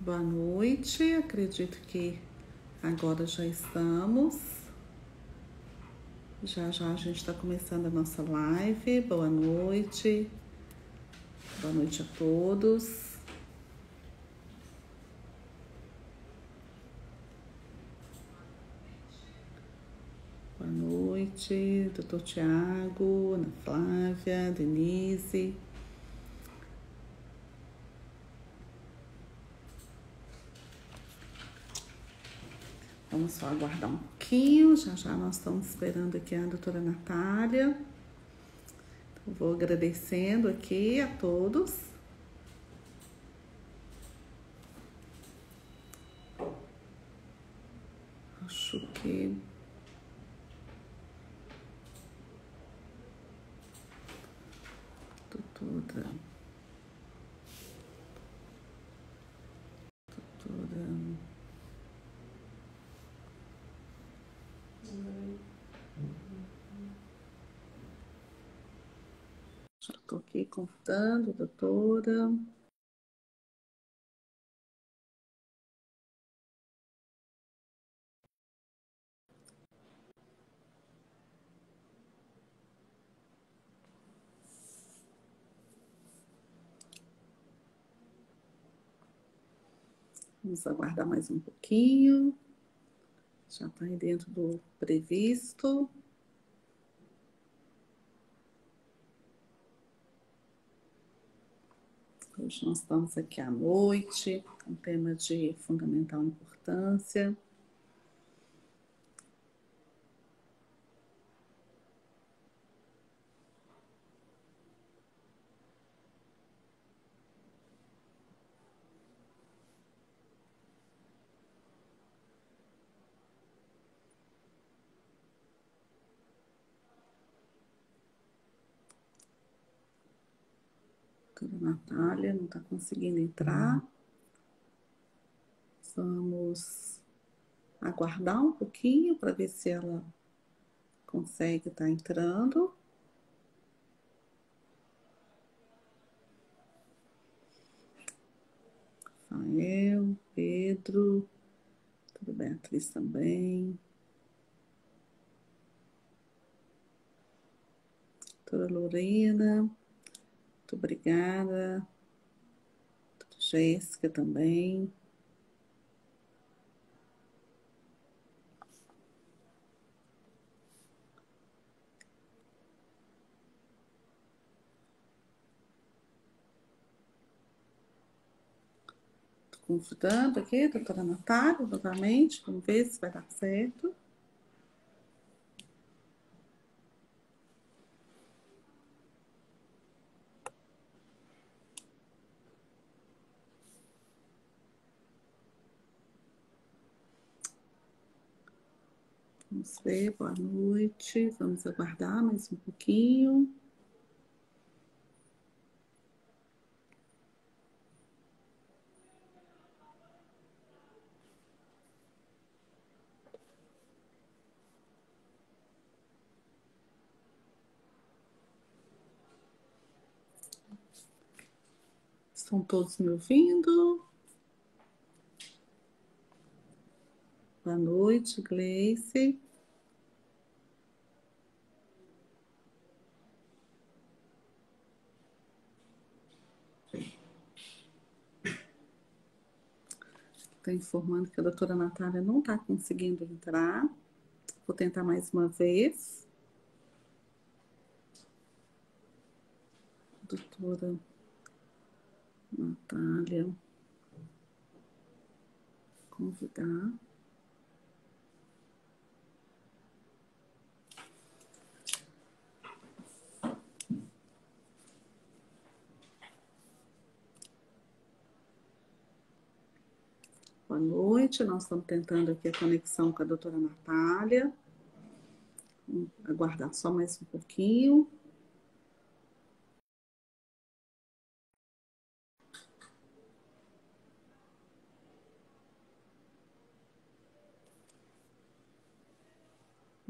Boa noite, acredito que agora já estamos. Já a gente está começando a nossa live. Boa noite a todos. Boa noite, doutor Tiago, Ana Flávia, Denise. Vamos só aguardar um pouquinho, já nós estamos esperando aqui a doutora Natália. Então, vou agradecendo aqui a todos. Acho que doutora já estou aqui contando, doutora. Vamos aguardar mais um pouquinho. Já está aí dentro do previsto. Hoje nós estamos aqui à noite, um tema de fundamental importância. A doutora Natália não está conseguindo entrar. Vamos aguardar um pouquinho para ver se ela consegue estar entrando. Rafael, Pedro, tudo Beatriz também. Doutora Lorena, muito obrigada. Doutora Jéssica também. Convidando aqui a doutora Natália novamente, vamos ver se vai dar certo. Vamos ver, boa noite. Vamos aguardar mais um pouquinho. Estão todos me ouvindo? Boa noite, Gleice. Está informando que a doutora Natália não está conseguindo entrar. Vou tentar mais uma vez. Doutora Natália. Convidar. Boa noite, nós estamos tentando aqui a conexão com a doutora Natália. Vamos aguardar só mais um pouquinho.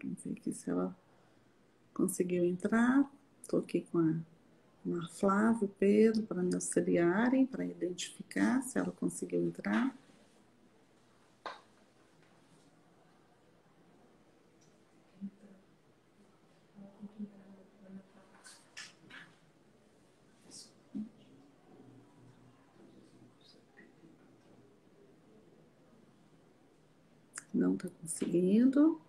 Vamos ver aqui se ela conseguiu entrar. Estou aqui com a chamar Flávio, Pedro, para me auxiliarem, para identificar se ela conseguiu entrar. Não está conseguindo.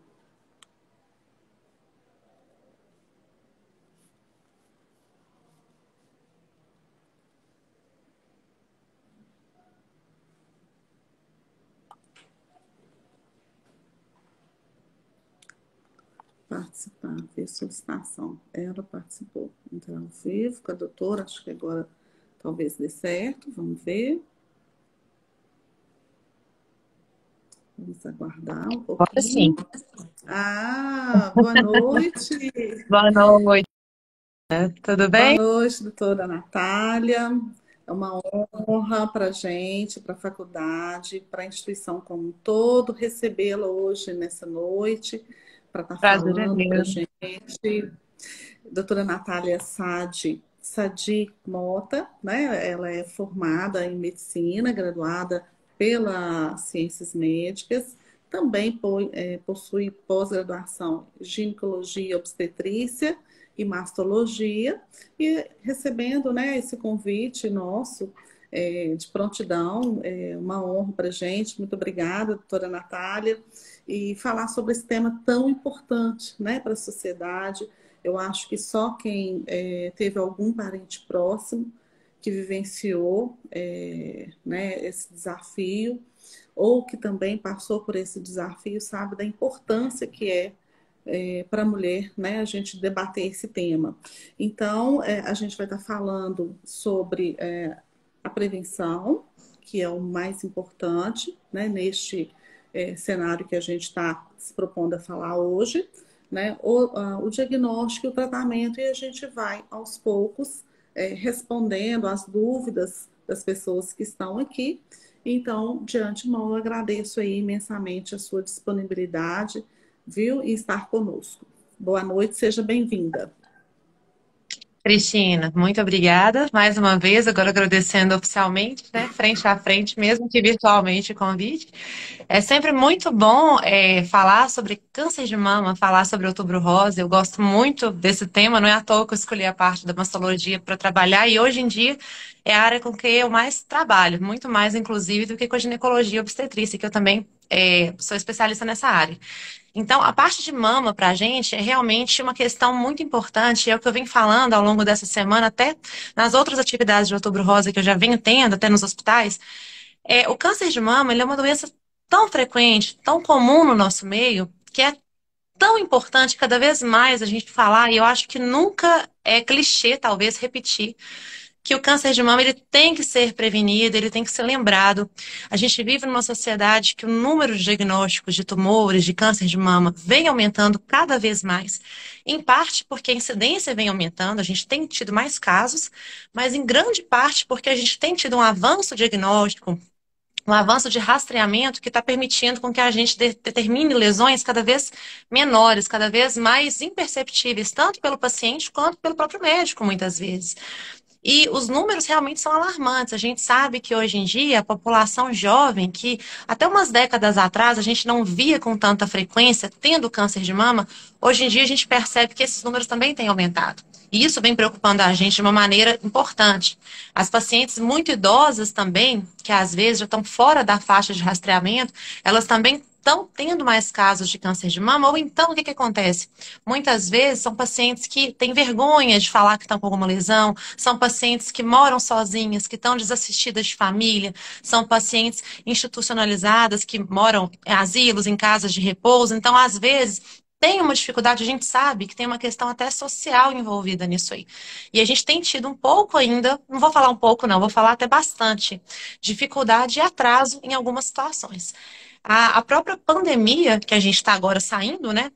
Participar, ver solicitação. Ela participou. Entrar ao vivo com a doutora, acho que agora talvez dê certo, vamos ver. Vamos aguardar um Agora sim. pouquinho. Ah, boa noite. Boa noite. Tudo Boa bem? noite, doutora Natália. É uma honra para a gente, para a faculdade, para a instituição como um todo, recebê-la hoje, nessa noite, para estar Prazer é falando para a meu. gente. Doutora Natália Sadi Mota, né? Ela é formada em medicina, graduada pela Ciências Médicas, também possui pós-graduação em ginecologia, obstetrícia e mastologia, e recebendo, né, esse convite nosso de prontidão, uma honra para a gente. Muito obrigada, doutora Natália, e falar sobre esse tema tão importante, né, para a sociedade. Eu acho que só quem teve algum parente próximo que vivenciou né, esse desafio, ou que também passou por esse desafio, sabe da importância que para a mulher, né, a gente debater esse tema. Então, a gente vai estar falando sobre a prevenção, que é o mais importante, né, neste cenário que a gente está se propondo a falar hoje, né, o diagnóstico e o tratamento, e a gente vai, aos poucos, respondendo às dúvidas das pessoas que estão aqui. Então, de antemão, eu agradeço aí imensamente a sua disponibilidade, viu, e estar conosco. Boa noite, seja bem-vinda. Cristina, muito obrigada mais uma vez, agora agradecendo oficialmente, né, frente a frente, mesmo que virtualmente o convite. É sempre muito bom falar sobre câncer de mama, falar sobre Outubro Rosa. Eu gosto muito desse tema, não é à toa que eu escolhi a parte da mastologia para trabalhar, e hoje em dia é a área com que eu mais trabalho, muito mais, inclusive, do que com a ginecologia e obstetrícia, que eu também sou especialista nessa área. Então, a parte de mama para a gente é realmente uma questão muito importante, é o que eu venho falando ao longo dessa semana, até nas outras atividades de Outubro Rosa que eu já venho tendo, até nos hospitais. O câncer de mama, ele é uma doença tão frequente, tão comum no nosso meio, que é tão importante cada vez mais a gente falar, e eu acho que nunca é clichê, talvez, repetir que o câncer de mama ele tem que ser prevenido, ele tem que ser lembrado. A gente vive numa sociedade que o número de diagnósticos de tumores, de câncer de mama, vem aumentando cada vez mais. Em parte porque a incidência vem aumentando, a gente tem tido mais casos, mas em grande parte porque a gente tem tido um avanço diagnóstico, um avanço de rastreamento que está permitindo com que a gente determine lesões cada vez menores, cada vez mais imperceptíveis, tanto pelo paciente quanto pelo próprio médico, muitas vezes. E os números realmente são alarmantes. A gente sabe que hoje em dia a população jovem, que até umas décadas atrás a gente não via com tanta frequência tendo câncer de mama, hoje em dia a gente percebe que esses números também têm aumentado. E isso vem preocupando a gente de uma maneira importante. As pacientes muito idosas também, que às vezes já estão fora da faixa de rastreamento, elas também estão tendo mais casos de câncer de mama, ou então o que acontece? Muitas vezes são pacientes que têm vergonha de falar que estão com alguma lesão, são pacientes que moram sozinhas, que estão desassistidas de família, são pacientes institucionalizadas que moram em asilos, em casas de repouso. Então, às vezes, tem uma dificuldade, a gente sabe que tem uma questão até social envolvida nisso aí. E a gente tem tido um pouco ainda, não vou falar um pouco, não, vou falar até bastante, dificuldade e atraso em algumas situações. A própria pandemia que a gente está agora saindo, né?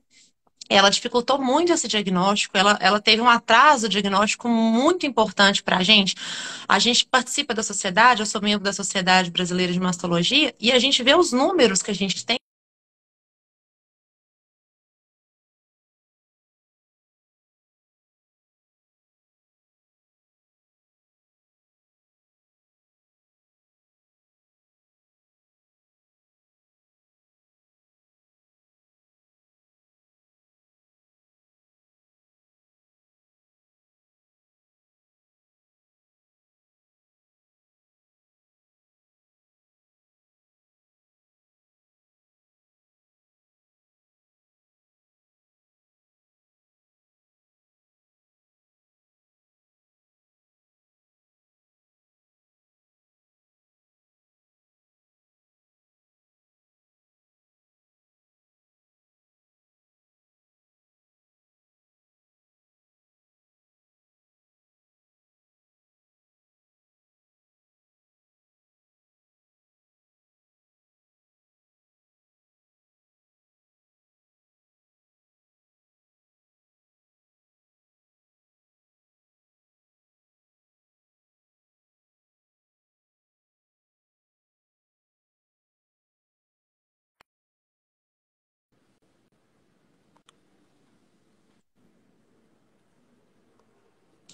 Ela dificultou muito esse diagnóstico, ela teve um atraso diagnóstico muito importante para a gente. A gente participa da sociedade, eu sou membro da Sociedade Brasileira de Mastologia, e a gente vê os números que a gente tem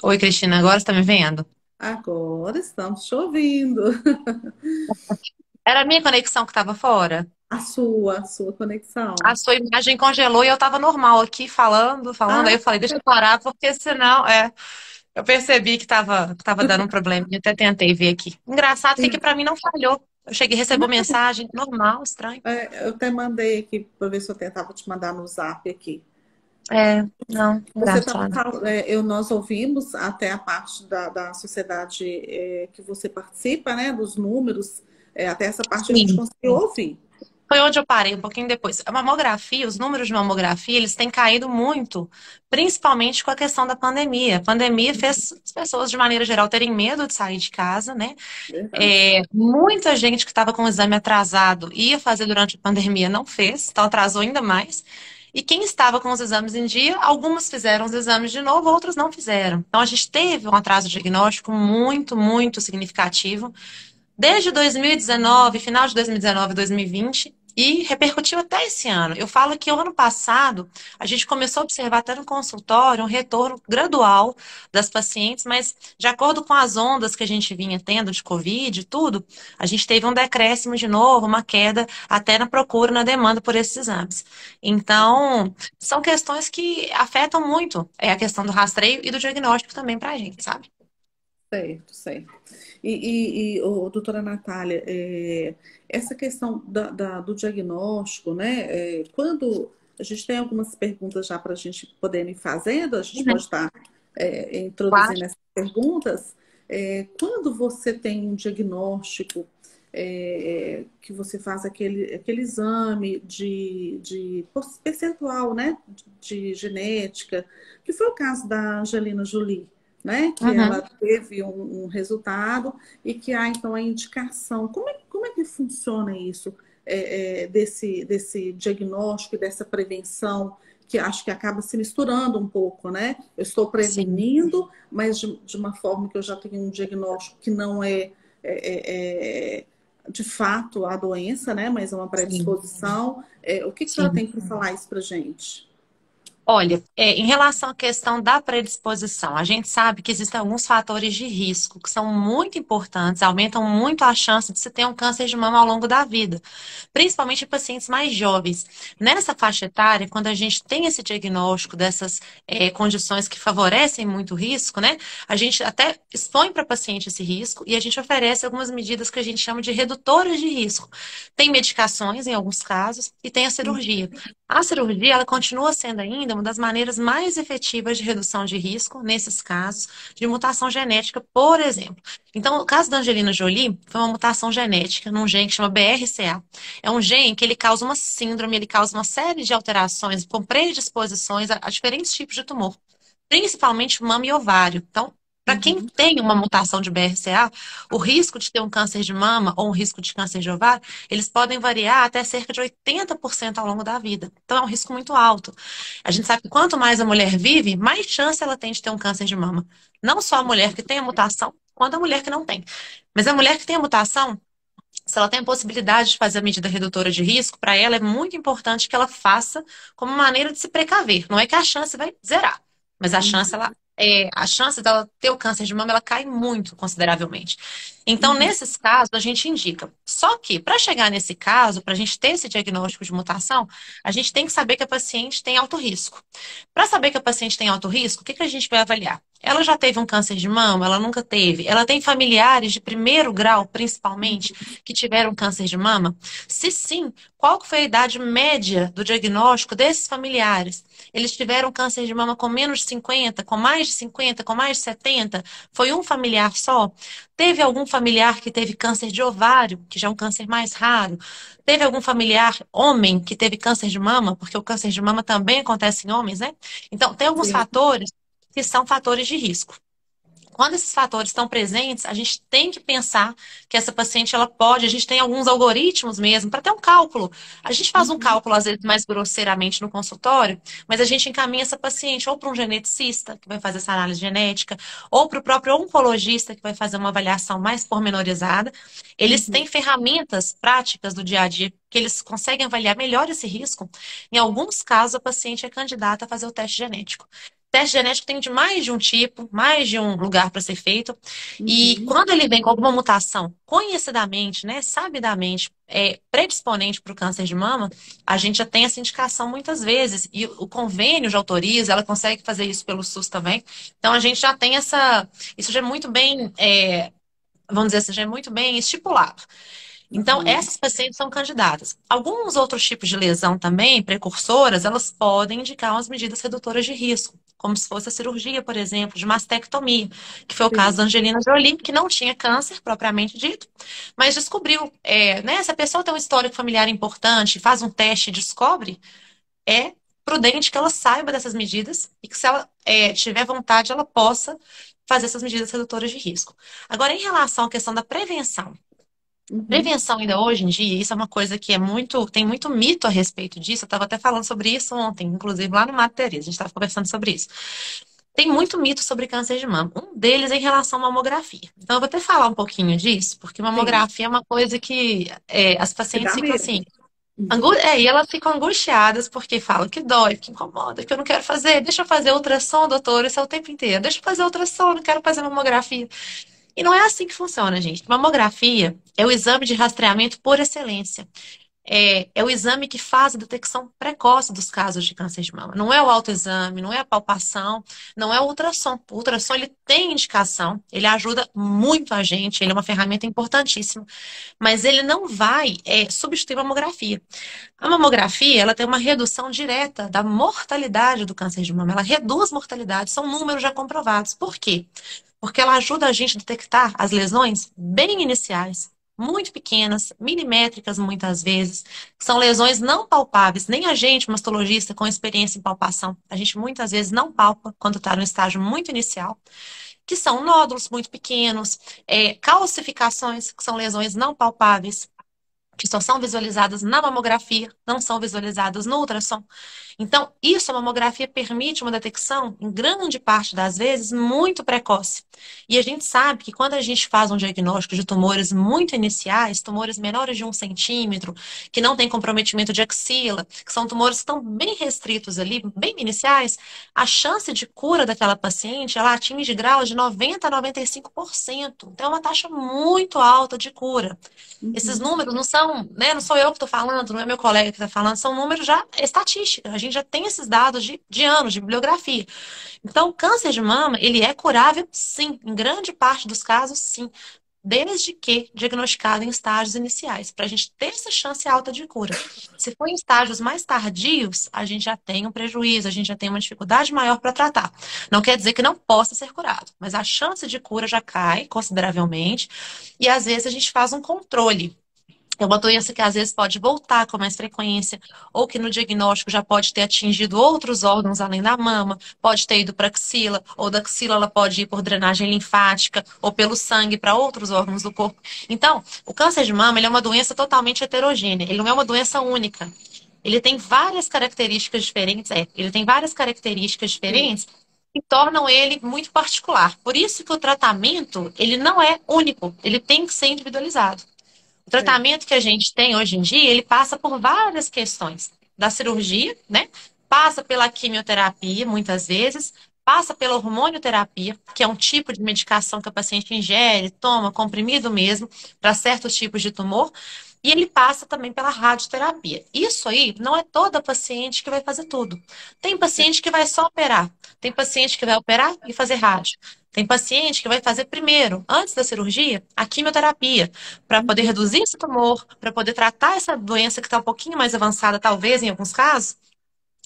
Oi, Cristina, agora você tá me vendo? Agora estamos te ouvindo. Era a minha conexão que estava fora. A sua A conexão. sua imagem congelou e eu estava normal aqui falando. Aí Ah, eu falei, deixa eu parar, porque senão, eu percebi que tava dando um probleminha. Até tentei ver aqui. Engraçado que sim. para mim não falhou. Eu cheguei, recebo mensagem normal, estranho. Eu até mandei aqui para ver se eu tentava te mandar no zap aqui. Não, Você estava engraçado. falando, nós ouvimos até a parte da sociedade que você participa, né? Dos números, até essa parte a gente Sim. conseguiu ouvir. Foi onde eu parei um pouquinho depois. A mamografia, os números de mamografia, eles têm caído muito, principalmente com a questão da pandemia. A pandemia fez as pessoas, de maneira geral, terem medo de sair de casa, né? Verdade. Muita gente que estava com o exame atrasado ia fazer durante a pandemia não fez, então atrasou ainda mais. E quem estava com os exames em dia, algumas fizeram os exames de novo, outros não fizeram. Então a gente teve um atraso diagnóstico muito, muito significativo desde 2019, final de 2019, 2020, e repercutiu até esse ano. Eu falo que o ano passado a gente começou a observar até no consultório um retorno gradual das pacientes, mas de acordo com as ondas que a gente vinha tendo de Covid e tudo, a gente teve um decréscimo de novo, uma queda até na procura, na demanda por esses exames. Então, são questões que afetam muito a questão do rastreio e do diagnóstico também para a gente, sabe? Certo, certo. Doutora Natália, essa questão do diagnóstico, né? Quando a gente tem algumas perguntas já para a gente poder ir fazendo, a gente pode Uhum. estar Claro. introduzindo essas perguntas. Quando você tem um diagnóstico, que você faz aquele exame de percentual, né? De genética, que foi o caso da Angelina Jolie, né? Que ela Uhum. teve um resultado e que há então a indicação. Como é que funciona isso, desse diagnóstico e dessa prevenção, que acho que acaba se misturando um pouco, né? Eu estou Sim, prevenindo, mas de uma forma que eu já tenho um diagnóstico que não é de fato a doença, né? Mas é uma sim, predisposição. O que a senhora sim. tem para falar isso para gente? Olha, em relação à questão da predisposição, a gente sabe que existem alguns fatores de risco que são muito importantes, aumentam muito a chance de se ter um câncer de mama ao longo da vida, principalmente em pacientes mais jovens. Nessa faixa etária, quando a gente tem esse diagnóstico dessas condições que favorecem muito o risco, né? A gente até expõe para o paciente esse risco e a gente oferece algumas medidas que a gente chama de redutoras de risco. Tem medicações em alguns casos e tem a cirurgia. A cirurgia, ela continua sendo ainda uma das maneiras mais efetivas de redução de risco, nesses casos, de mutação genética, por exemplo. Então, o caso da Angelina Jolie foi uma mutação genética num gene que chama BRCA. É um gene que ele causa uma síndrome, ele causa uma série de alterações com predisposições a diferentes tipos de tumor, principalmente mama e ovário. Então, para quem Uhum, tem uma mutação de BRCA, o risco de ter um câncer de mama ou um risco de câncer de ovário, eles podem variar até cerca de 80% ao longo da vida. Então, é um risco muito alto. A gente sabe que quanto mais a mulher vive, mais chance ela tem de ter um câncer de mama. Não só a mulher que tem a mutação, quanto a mulher que não tem. Mas a mulher que tem a mutação, se ela tem a possibilidade de fazer a medida redutora de risco, para ela é muito importante que ela faça como maneira de se precaver. Não é que a chance vai zerar, mas uhum, a chance dela ter o câncer de mama ela cai muito consideravelmente. Então, uhum, nesses casos, a gente indica. Só que, para chegar nesse caso, para a gente ter esse diagnóstico de mutação, a gente tem que saber que a paciente tem alto risco. Para saber que a paciente tem alto risco, o que que a gente vai avaliar? Ela já teve um câncer de mama? Ela nunca teve? Ela tem familiares de primeiro grau, principalmente, que tiveram câncer de mama? Se sim, qual que foi a idade média do diagnóstico desses familiares? Eles tiveram câncer de mama com menos de 50, com mais de 50, com mais de 70? Foi um familiar só? Teve algum familiar que teve câncer de ovário, que já é um câncer mais raro? Teve algum familiar homem que teve câncer de mama? Porque o câncer de mama também acontece em homens, né? Então, tem alguns sim. fatores que são fatores de risco. Quando esses fatores estão presentes, a gente tem que pensar que essa paciente ela pode, a gente tem alguns algoritmos mesmo para ter um cálculo. A gente faz um Uhum, cálculo às vezes mais grosseiramente no consultório, mas a gente encaminha essa paciente ou para um geneticista que vai fazer essa análise genética, ou para o próprio oncologista que vai fazer uma avaliação mais pormenorizada. Eles uhum. têm ferramentas práticas do dia a dia que eles conseguem avaliar melhor esse risco. Em alguns casos, a paciente é candidata a fazer o teste genético. teste genético tem de mais de um tipo, mais de um lugar para ser feito. E Uhum. quando ele vem com alguma mutação conhecidamente, né, sabidamente, predisponente para o câncer de mama, a gente já tem essa indicação muitas vezes. E o convênio já autoriza, ela consegue fazer isso pelo SUS também. Então a gente já tem essa. Isso já é muito bem, vamos dizer assim, já é muito bem estipulado. Então, Aham. essas pacientes são candidatas. Alguns outros tipos de lesão também, precursoras, elas podem indicar umas medidas redutoras de risco, como se fosse a cirurgia, por exemplo, de mastectomia, que foi o caso Sim. da Angelina Jolie, que não tinha câncer propriamente dito, mas descobriu, né, se a pessoa tem um histórico familiar importante, faz um teste e descobre, é prudente que ela saiba dessas medidas e que se ela tiver vontade, ela possa fazer essas medidas redutoras de risco. Agora, em relação à questão da prevenção, Uhum. prevenção ainda hoje em dia, isso é uma coisa que tem muito mito a respeito disso. Eu estava até falando sobre isso ontem, inclusive lá no Mato Teresa, a gente estava conversando sobre isso. Tem muito mito sobre câncer de mama. Um deles é em relação à mamografia. Então, eu vou até falar um pouquinho disso, porque Sim. mamografia é uma coisa que as Que pacientes dá ficam medo. assim, e elas ficam angustiadas porque falam que dói, que incomoda, que eu não quero fazer. Deixa eu fazer ultrassom, doutor, isso é o tempo inteiro. Deixa eu fazer ultrassom, não quero fazer mamografia. E não é assim que funciona, gente. Mamografia é o exame de rastreamento por excelência. É o exame que faz a detecção precoce dos casos de câncer de mama. Não é o autoexame, não é a palpação, não é o ultrassom. O ultrassom ele tem indicação, ele ajuda muito a gente, ele é uma ferramenta importantíssima, mas ele não vai substituir a mamografia. A mamografia, ela tem uma redução direta da mortalidade do câncer de mama. Ela reduz mortalidade, são números já comprovados. Por quê? Porque ela ajuda a gente a detectar as lesões bem iniciais, muito pequenas, milimétricas muitas vezes. São lesões não palpáveis. Nem a gente, mastologista com experiência em palpação, a gente muitas vezes não palpa quando está no estágio muito inicial, que são nódulos muito pequenos, calcificações, que são lesões não palpáveis, que só são visualizadas na mamografia, não são visualizadas no ultrassom. Então, isso, a mamografia permite uma detecção, em grande parte das vezes, muito precoce. E a gente sabe que quando a gente faz um diagnóstico de tumores muito iniciais, tumores menores de 1 centímetro, que não tem comprometimento de axila, que são tumores que estão bem restritos ali, bem iniciais, a chance de cura daquela paciente, ela atinge graus de 90 a 95%. Então, é uma taxa muito alta de cura. Esses Uhum. números não são, né? Não sou eu que estou falando, não é meu colega que está falando, são números já estatísticos. A gente já tem esses dados de anos de bibliografia. Então, o câncer de mama, ele é curável, sim, em grande parte dos casos, sim, desde que diagnosticado em estágios iniciais, para a gente ter essa chance alta de cura. Se for em estágios mais tardios, a gente já tem um prejuízo, a gente já tem uma dificuldade maior para tratar. Não quer dizer que não possa ser curado, mas a chance de cura já cai consideravelmente e às vezes a gente faz um controle. É uma doença que às vezes pode voltar com mais frequência, ou que no diagnóstico já pode ter atingido outros órgãos além da mama, pode ter ido para a axila, ou da axila ela pode ir por drenagem linfática, ou pelo sangue para outros órgãos do corpo. Então, o câncer de mama ele é uma doença totalmente heterogênea, ele não é uma doença única. Ele tem várias características diferentes, ele tem várias características Sim. diferentes que tornam ele muito particular. Por isso que o tratamento, ele não é único, ele tem que ser individualizado. O É. tratamento que a gente tem hoje em dia, ele passa por várias questões. Da cirurgia, né? Passa pela quimioterapia, muitas vezes, passa pela hormonioterapia, que é um tipo de medicação que a paciente ingere, toma, comprimido mesmo, para certos tipos de tumor. E ele passa também pela radioterapia. Isso aí não é toda paciente que vai fazer tudo. Tem paciente que vai só operar, tem paciente que vai operar e fazer rádio. Tem paciente que vai fazer primeiro, antes da cirurgia, a quimioterapia para poder Uhum. reduzir esse tumor, para poder tratar essa doença que está um pouquinho mais avançada, talvez em alguns casos,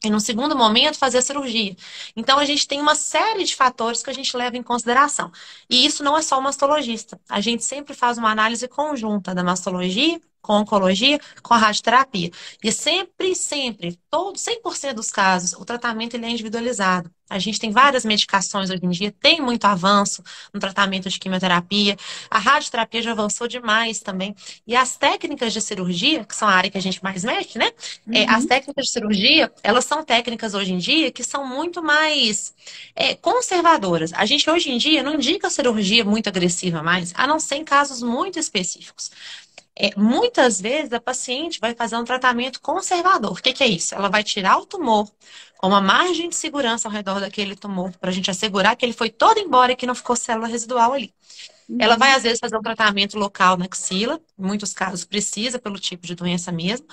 e no segundo momento fazer a cirurgia. Então a gente tem uma série de fatores que a gente leva em consideração. E isso não é só o mastologista. A gente sempre faz uma análise conjunta da mastologia com a oncologia, com a radioterapia. E sempre, sempre, todo 100% dos casos, o tratamento ele é individualizado. A gente tem várias medicações hoje em dia, tem muito avanço no tratamento de quimioterapia. A radioterapia já avançou demais também. E as técnicas de cirurgia, que são a área que a gente mais mexe, né? As Uhum. técnicas de cirurgia, elas são técnicas hoje em dia que são muito mais conservadoras. A gente hoje em dia não indica cirurgia muito agressiva mais, a não ser em casos muito específicos. Muitas vezes a paciente vai fazer um tratamento conservador. O que que é isso? Ela vai tirar o tumor com uma margem de segurança ao redor daquele tumor, para a gente assegurar que ele foi todo embora e que não ficou célula residual ali. Ela vai, Uhum, às vezes, fazer um tratamento local na axila, em muitos casos precisa, pelo tipo de doença mesmo,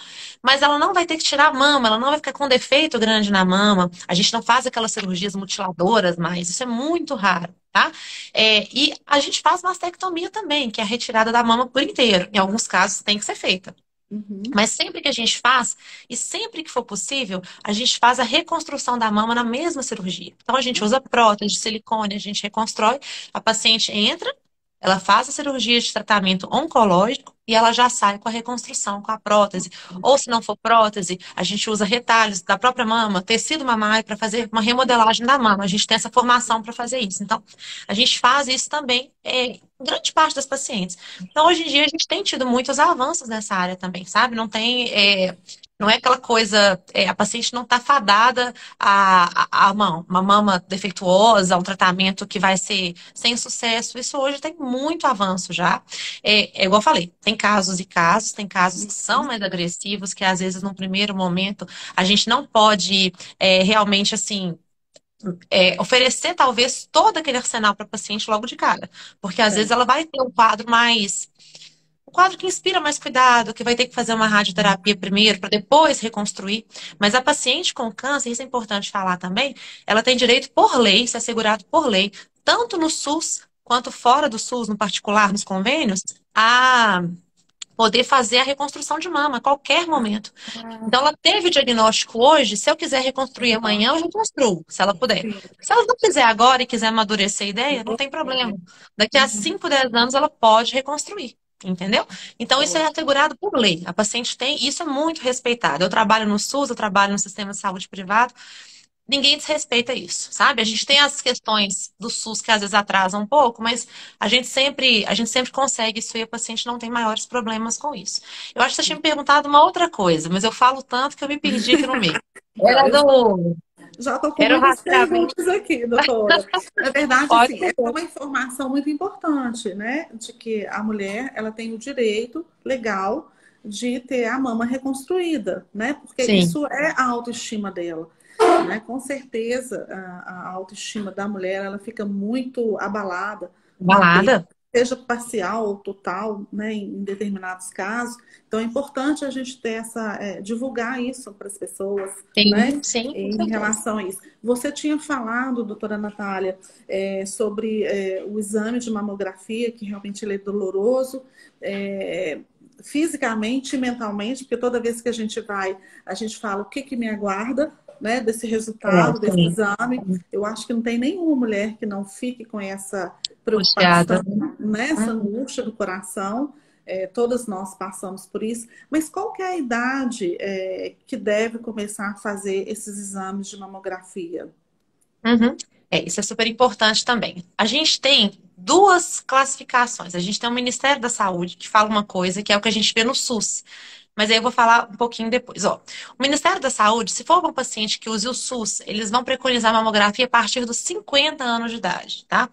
mas ela não vai ter que tirar a mama, ela não vai ficar com defeito grande na mama. A gente não faz aquelas cirurgias mutiladoras mais, isso é muito raro, tá? E a gente faz mastectomia também, que é a retirada da mama por inteiro. Em alguns casos tem que ser feita. uhum, Mas sempre que a gente faz, e sempre que for possível, a gente faz a reconstrução da mama na mesma cirurgia. Então, a gente usa prótese de silicone, a gente reconstrói, a paciente entra, ela faz a cirurgia de tratamento oncológico e ela já sai com a reconstrução, com a prótese. Ou se não for prótese, a gente usa retalhos da própria mama, tecido mamário, para fazer uma remodelagem da mama. A gente tem essa formação para fazer isso. Então, a gente faz isso também em grande parte das pacientes. Então, hoje em dia, a gente tem tido muitos avanços nessa área também, sabe? Não é aquela coisa, a paciente não está fadada a uma mama defeituosa, a um tratamento que vai ser sem sucesso. Isso hoje tem muito avanço já. Igual eu falei, tem casos e casos, tem casos que são mais agressivos, que às vezes, no primeiro momento, a gente não pode realmente, assim, oferecer talvez todo aquele arsenal para a paciente logo de cara. Porque às vezes é, ela vai ter um quadro que inspira mais cuidado, que vai ter que fazer uma radioterapia primeiro, para depois reconstruir. Mas a paciente com câncer, isso é importante falar também, ela tem direito por lei, isso é assegurado por lei, tanto no SUS quanto fora do SUS, no particular, nos convênios, a poder fazer a reconstrução de mama a qualquer momento. ah, Então, ela teve o diagnóstico hoje, se eu quiser reconstruir legal. amanhã, eu reconstruo, se ela puder. Sim. Se ela não quiser agora e quiser amadurecer a ideia, não tem problema. Daqui a Uhum, 5, 10 anos, ela pode reconstruir. Entendeu? Então, isso é ótimo. assegurado por lei. A paciente tem, isso é muito respeitado. Eu trabalho no SUS, eu trabalho no sistema de saúde privado, ninguém desrespeita isso, sabe? A gente tem as questões do SUS que às vezes atrasam um pouco, mas a gente sempre consegue isso e a paciente não tem maiores problemas com isso. Eu acho que você tinha me perguntado uma outra coisa, mas eu falo tanto que eu me perdi aqui no meio. Não, Era eu do. já estou com Era o muitas rastreamento. perguntas aqui, doutora. Na verdade, Pode assim, é ser. uma informação muito importante, né? De que a mulher, ela tem o direito legal de ter a mama reconstruída, né? Porque Sim, isso é a autoestima dela, né? Com certeza, a autoestima da mulher, ela fica muito abalada com a perda, balada. seja parcial ou total, né? Em determinados casos. Então, é importante a gente ter divulgar isso para as pessoas, né? Sim, sim, com Em certeza. relação a isso. Você tinha falado, doutora Natália, sobre o exame de mamografia, que realmente ele é doloroso, é, fisicamente e mentalmente, porque toda vez que a gente vai, a gente fala o que que me aguarda, né, desse resultado, desse Sim. exame. Eu acho que não tem nenhuma mulher que não fique com essa preocupação, Puxada. né, essa Uhum. angústia do coração. Todas nós passamos por isso, mas qual que é a idade que deve começar a fazer esses exames de mamografia? Uhum. Isso é super importante também. A gente tem duas classificações. A gente tem o Ministério da Saúde, que fala uma coisa, que é o que a gente vê no SUS. Mas aí eu vou falar um pouquinho depois. Ó, o Ministério da Saúde, se for um paciente que use o SUS, eles vão preconizar mamografia a partir dos 50 anos de idade, tá?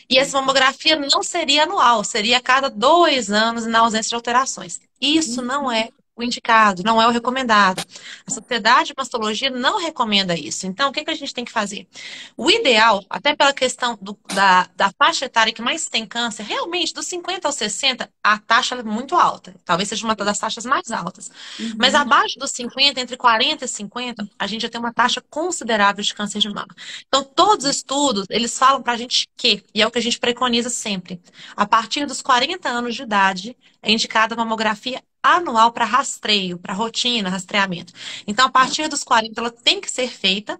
E essa mamografia não seria anual, seria a cada 2 anos na ausência de alterações. Isso não é o indicado, não é o recomendado. A Sociedade de Mastologia não recomenda isso. Então, o que que a gente tem que fazer? O ideal, até pela questão da faixa etária que mais tem câncer, realmente, dos 50 aos 60, a taxa é muito alta. Talvez seja uma das taxas mais altas. Mas Uhum. abaixo dos 50, entre 40 e 50, a gente já tem uma taxa considerável de câncer de mama. Então, todos os estudos, eles falam pra gente que, e é o que a gente preconiza sempre, a partir dos 40 anos de idade, é indicada a mamografia anual para rastreio, para rotina, rastreamento. Então, a partir dos 40, ela tem que ser feita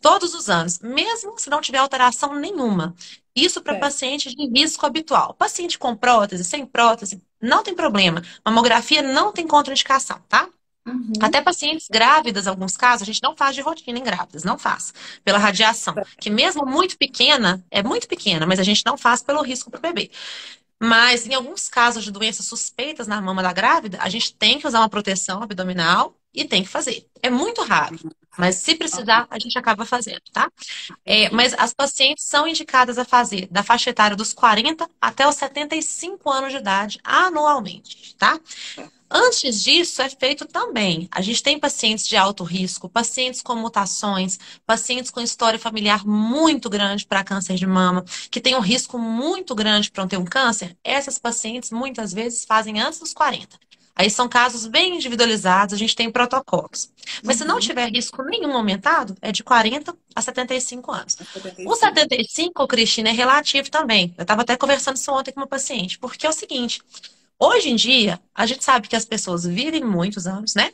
todos os anos, mesmo se não tiver alteração nenhuma. Isso para Certo. paciente de risco habitual. Paciente com prótese, sem prótese, não tem problema. Mamografia não tem contraindicação, tá? Até Uhum. pacientes grávidas, em alguns casos, a gente não faz de rotina em grávidas, não faz. Pela radiação, que mesmo muito pequena, é muito pequena, mas a gente não faz pelo risco para o bebê. Mas em alguns casos de doenças suspeitas na mama da grávida, a gente tem que usar uma proteção abdominal e tem que fazer. É muito raro, mas se precisar, a gente acaba fazendo, tá? Entendi. Mas as pacientes são indicadas a fazer da faixa etária dos 40 até os 75 anos de idade anualmente, tá? Antes disso, é feito também. A gente tem pacientes de alto risco, pacientes com mutações, pacientes com história familiar muito grande para câncer de mama, que tem um risco muito grande para ter um câncer. Essas pacientes muitas vezes fazem antes dos 40. Aí são casos bem individualizados, a gente tem protocolos. Mas se não Uhum. tiver risco nenhum aumentado, é de 40 a 75 anos. É setenta e O cinco. 75, Cristina, é relativo também. Eu estava até conversando isso ontem com uma paciente, porque é o seguinte. Hoje em dia, a gente sabe que as pessoas vivem muitos anos, né?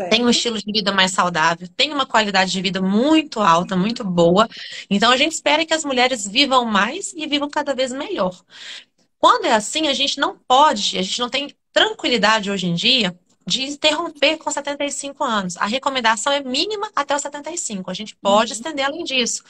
Tem um Certo? estilo de vida mais saudável, tem uma qualidade de vida muito alta, muito boa. Então, a gente espera que as mulheres vivam mais e vivam cada vez melhor. Quando é assim, a gente não pode, a gente não tem tranquilidade hoje em dia de interromper com 75 anos. A recomendação é mínima até os 75. A gente pode Uhum. estender além disso.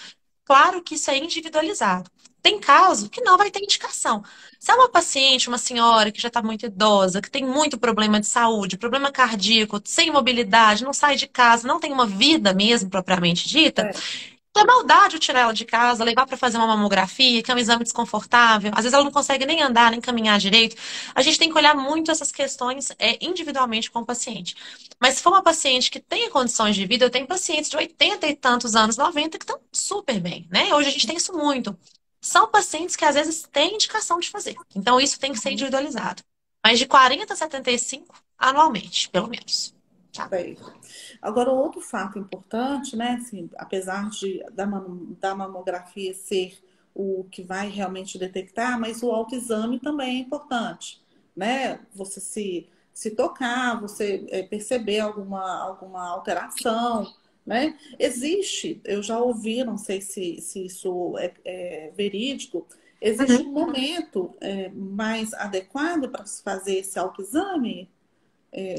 Claro que isso é individualizado. Tem caso que não vai ter indicação. Se é uma paciente, uma senhora que já está muito idosa, que tem muito problema de saúde, problema cardíaco, sem mobilidade, não sai de casa, não tem uma vida mesmo propriamente dita, Certo. é maldade eu tirar ela de casa, levar para fazer uma mamografia, que é um exame desconfortável. Às vezes ela não consegue nem andar, nem caminhar direito. A gente tem que olhar muito essas questões individualmente com o paciente. Mas se for uma paciente que tem condições de vida, eu tenho pacientes de 80 e tantos anos, 90, que estão super bem, né? Hoje a gente tem isso muito. São pacientes que às vezes têm indicação de fazer. Então isso tem que ser individualizado. Mas de 40 a 75 anualmente, pelo menos. Tá? Certo. Agora, outro fato importante, né? Assim, apesar da mamografia ser o que vai realmente detectar, mas o autoexame também é importante, né? Você se tocar, você perceber alguma alteração, né? Existe, eu já ouvi, não sei se isso é verídico, existe Uhum. um momento mais adequado para se fazer esse autoexame?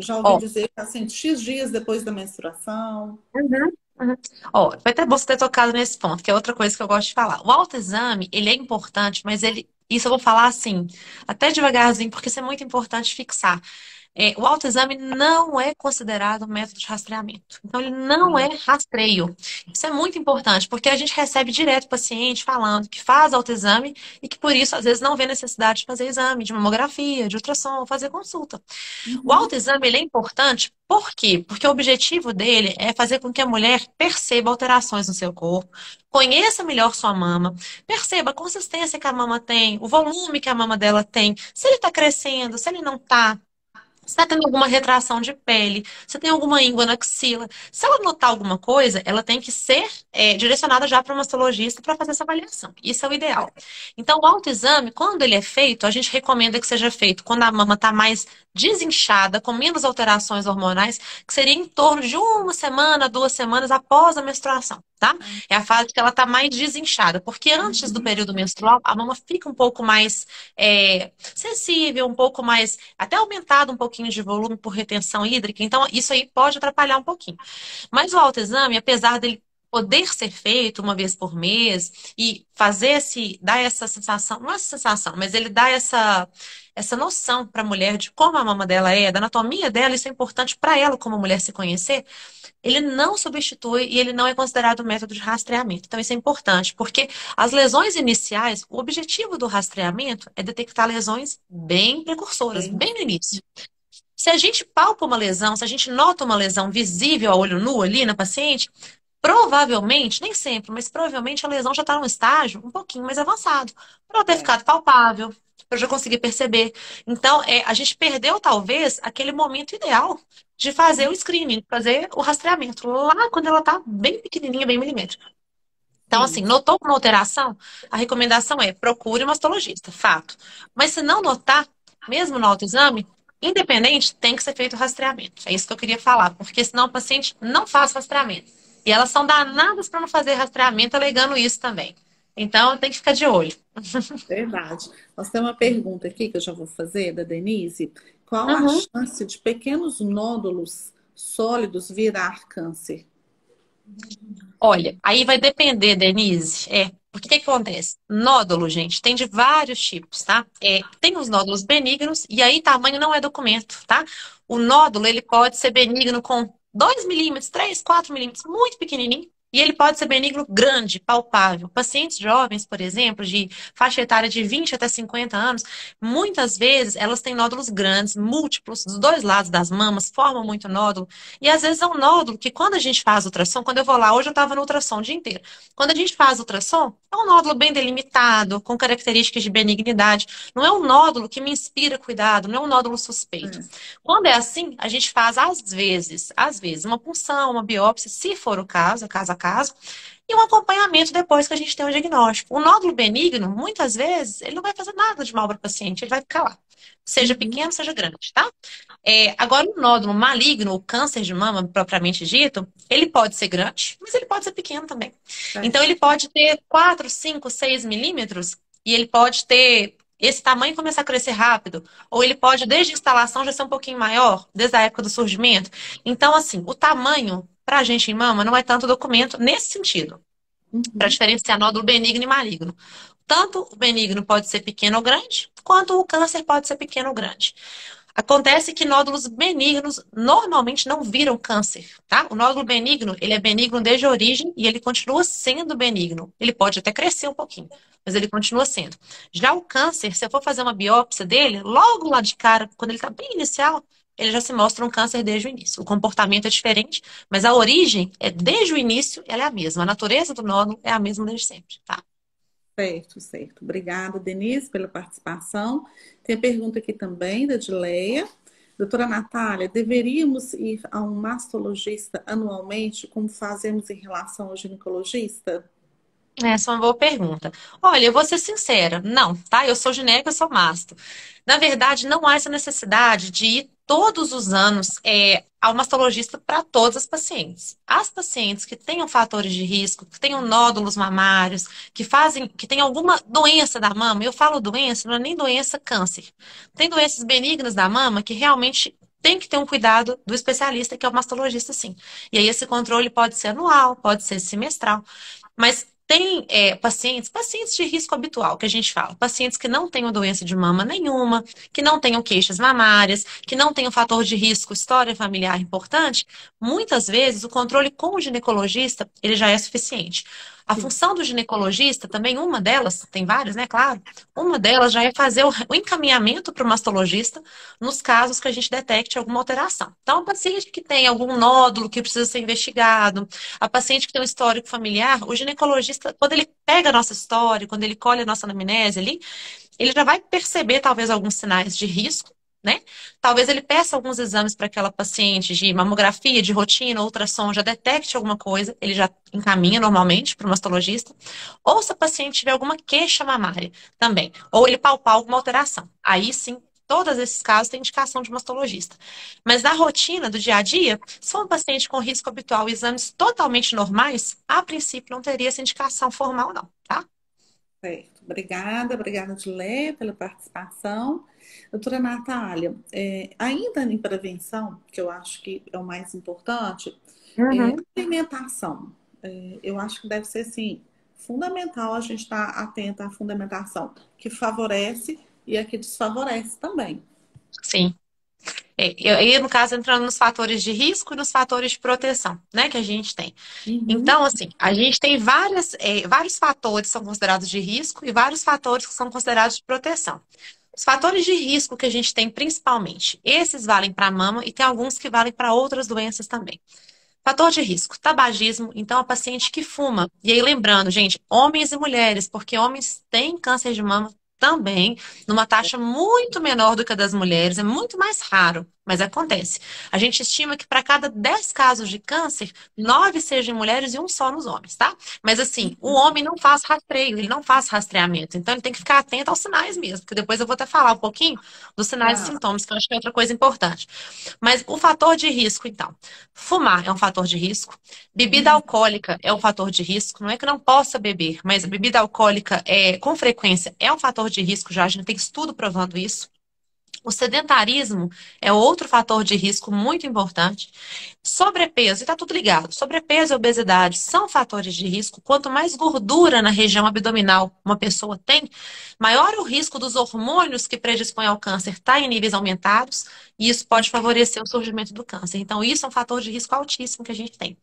Já ouvi Ó, dizer que assim, X dias depois da menstruação. uhum, uhum. Ó, foi até bom você ter tocado nesse ponto, que é outra coisa que eu gosto de falar. O autoexame, ele é importante, mas isso eu vou falar assim, até devagarzinho, porque isso é muito importante fixar. O autoexame não é considerado um método de rastreamento. Então, ele não é Hum. rastreio. Isso é muito importante, porque a gente recebe direto paciente falando que faz autoexame e que, por isso, às vezes, não vê necessidade de fazer exame, de mamografia, de ultrassom, fazer consulta. O Uhum. autoexame ele é importante, por quê? Porque o objetivo dele é fazer com que a mulher perceba alterações no seu corpo, conheça melhor sua mama, perceba a consistência que a mama tem, o volume que a mama dela tem, se ele está crescendo, se ele não está. Se está tendo alguma retração de pele, se tem alguma íngua na axila. Se ela notar alguma coisa, ela tem que ser direcionada já para uma mastologista para fazer essa avaliação. Isso é o ideal. Então, o autoexame, quando ele é feito, a gente recomenda que seja feito quando a mama está mais desinchada, com menos alterações hormonais, que seria em torno de uma semana, 2 semanas após a menstruação, tá? É a fase que ela está mais desinchada, porque antes do Uhum. período menstrual, a mama fica um pouco mais sensível, um pouco mais, até aumentado um pouquinho de volume por retenção hídrica, então isso aí pode atrapalhar um pouquinho. Mas o autoexame, apesar dele poder ser feito uma vez por mês e dar essa sensação, não é essa sensação, mas ele dá essa noção para a mulher de como a mama dela é, da anatomia dela, isso é importante para ela como mulher se conhecer. Ele não substitui e ele não é considerado um método de rastreamento. Então, isso é importante, porque as lesões iniciais, o objetivo do rastreamento é detectar lesões bem precursoras, Bem, bem no início. Se a gente palpa uma lesão, se a gente nota uma lesão visível a olho nu ali na paciente, provavelmente, nem sempre, mas provavelmente a lesão já está num estágio um pouquinho mais avançado, para ela ter é. ficado palpável, para eu já conseguir perceber. Então, a gente perdeu talvez aquele momento ideal de fazer o screening, fazer o rastreamento, lá quando ela está bem pequenininha, bem milimétrica. Então, assim, Sim. notou uma alteração? A recomendação é procure um mastologista, fato. Mas se não notar, mesmo no autoexame, independente, tem que ser feito o rastreamento. É isso que eu queria falar, porque senão o paciente não faz rastreamento. E elas são danadas para não fazer rastreamento, alegando isso também. Então, tem que ficar de olho. Verdade. Nós temos uma pergunta aqui que eu já vou fazer, da Denise. Qual a Uhum. chance de pequenos nódulos sólidos virar câncer? Olha, aí vai depender, Denise. Porque o que que acontece? Nódulo, gente, tem de vários tipos, tá? Tem os nódulos benignos, e aí tamanho não é documento, tá? O nódulo, ele pode ser benigno com 2 milímetros, 3, 4 milímetros, muito pequenininho. E ele pode ser benigno grande, palpável. Pacientes jovens, por exemplo, de faixa etária de 20 até 50 anos, muitas vezes elas têm nódulos grandes, múltiplos, dos dois lados das mamas, formam muito nódulo. E às vezes é um nódulo que quando a gente faz ultrassom, quando eu vou lá, hoje eu estava no ultrassom o dia inteiro. Quando a gente faz ultrassom, é um nódulo bem delimitado, com características de benignidade. Não é um nódulo que me inspira cuidado, não é um nódulo suspeito. É. Quando é assim, a gente faz às vezes, uma punção, uma biópsia, se for o caso, é caso a caso, e um acompanhamento depois que a gente tem o diagnóstico. O nódulo benigno, muitas vezes, ele não vai fazer nada de mal para o paciente, ele vai ficar lá. Seja Uhum. pequeno, seja grande, tá? Agora, o nódulo maligno, o câncer de mama, propriamente dito, ele pode ser grande, mas ele pode ser pequeno também. Então, ele Certo. pode ter 4, 5, 6 milímetros e ele pode ter esse tamanho e começar a crescer rápido. Ou ele pode, desde a instalação, já ser um pouquinho maior, desde a época do surgimento. Então, assim, o tamanho para a gente em mama não é tanto documento nesse sentido, para Uhum. diferenciar nódulo benigno e maligno. Tanto o benigno pode ser pequeno ou grande, quanto o câncer pode ser pequeno ou grande. Acontece que nódulos benignos normalmente não viram câncer, tá? O nódulo benigno, ele é benigno desde a origem e ele continua sendo benigno. Ele pode até crescer um pouquinho, mas ele continua sendo. Já o câncer, se eu for fazer uma biópsia dele, logo lá de cara, quando ele está bem inicial, ele já se mostra um câncer desde o início. O comportamento é diferente, mas a origem é desde o início, ela é a mesma. A natureza do nódulo é a mesma desde sempre, tá? Certo, certo. Obrigada, Denise, pela participação. Tem a pergunta aqui também da Dileia. Doutora Natália, deveríamos ir a um mastologista anualmente, como fazemos em relação ao ginecologista? Essa é uma boa pergunta. Olha, eu vou ser sincera, não, tá? Eu sou gineco, eu sou masto. Na verdade, não há essa necessidade de ir todos os anos ao mastologista para todas as pacientes. As pacientes que tenham fatores de risco, que tenham nódulos mamários, que tenham alguma doença da mama, eu falo doença, não é nem doença câncer. Tem doenças benignas da mama que realmente tem que ter um cuidado do especialista, que é o mastologista, sim. E aí esse controle pode ser anual, pode ser semestral. Mas tem pacientes de risco habitual, que a gente fala, pacientes que não tenham doença de mama nenhuma, que não tenham queixas mamárias, que não tenham fator de risco, história familiar importante, muitas vezes o controle com o ginecologista, ele já é suficiente. A Sim. função do ginecologista, também uma delas, tem várias, né, claro, uma delas já é fazer o encaminhamento para o mastologista nos casos que a gente detecte alguma alteração. Então, a paciente que tem algum nódulo que precisa ser investigado, a paciente que tem um histórico familiar, o ginecologista, quando ele pega a nossa história, quando ele colhe a nossa anamnese ali, ele já vai perceber talvez alguns sinais de risco, né? Talvez ele peça alguns exames para aquela paciente de mamografia, de rotina, ultrassom, já detecte alguma coisa, ele já encaminha normalmente para o mastologista. Ou se a paciente tiver alguma queixa mamária também, ou ele palpar alguma alteração. Aí sim, todos esses casos têm indicação de mastologista. Mas na rotina do dia a dia, se for um paciente com risco habitual e exames totalmente normais, a princípio não teria essa indicação formal, não, tá? Certo. Obrigada, obrigada, Dileia, pela participação. Doutora Natália, ainda em prevenção, que eu acho que é o mais importante, Uhum. alimentação. Eu acho que deve ser, assim, fundamental a gente estar atenta à fundamentação, que favorece e a que desfavorece também. Sim. E no caso, entrando nos fatores de risco e nos fatores de proteção, né, que a gente tem. Uhum. Então, assim, a gente tem vários fatores que são considerados de risco e vários fatores que são considerados de proteção. Os fatores de risco que a gente tem principalmente, esses valem para a mama e tem alguns que valem para outras doenças também. Fator de risco, tabagismo, então a paciente que fuma. E aí lembrando, gente, homens e mulheres, porque homens têm câncer de mama também, numa taxa muito menor do que a das mulheres, é muito mais raro, mas acontece. A gente estima que para cada 10 casos de câncer, 9 sejam em mulheres e um só nos homens, tá? Mas assim, o homem não faz rastreio, ele não faz rastreamento, então ele tem que ficar atento aos sinais mesmo, que depois eu vou até falar um pouquinho dos sinais e Tá. sintomas, que eu acho que é outra coisa importante. Mas o fator de risco, então. Fumar é um fator de risco. Bebida Uhum. alcoólica é um fator de risco. Não é que não possa beber, mas a bebida alcoólica com frequência é um fator de risco já. A gente tem estudo provando isso. O sedentarismo é outro fator de risco muito importante. Sobrepeso, e está tudo ligado. Sobrepeso e obesidade são fatores de risco. Quanto mais gordura na região abdominal uma pessoa tem, maior o risco dos hormônios que predispõem ao câncer estar em níveis aumentados, e isso pode favorecer o surgimento do câncer. Então, isso é um fator de risco altíssimo que a gente tem.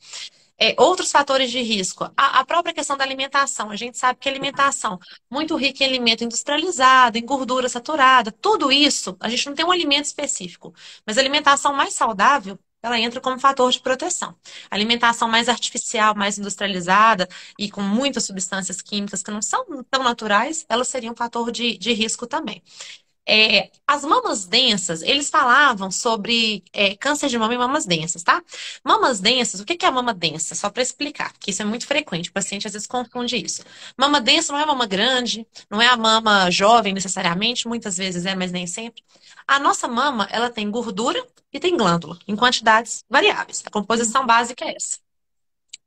Outros fatores de risco, a própria questão da alimentação. A gente sabe que a alimentação muito rica em alimento industrializado, em gordura saturada, tudo isso, a gente não tem um alimento específico, mas a alimentação mais saudável, ela entra como fator de proteção. A alimentação mais artificial, mais industrializada e com muitas substâncias químicas que não são tão naturais, elas seriam um fator de risco também. As mamas densas, eles falavam sobre câncer de mama e mamas densas, tá? Mamas densas, o que que é a mama densa? Só para explicar, que isso é muito frequente, o paciente às vezes confunde isso. Mama densa não é mama grande, não é a mama jovem necessariamente, muitas vezes é, mas nem sempre. A nossa mama, ela tem gordura e tem glândula, em quantidades variáveis. A composição básica é essa.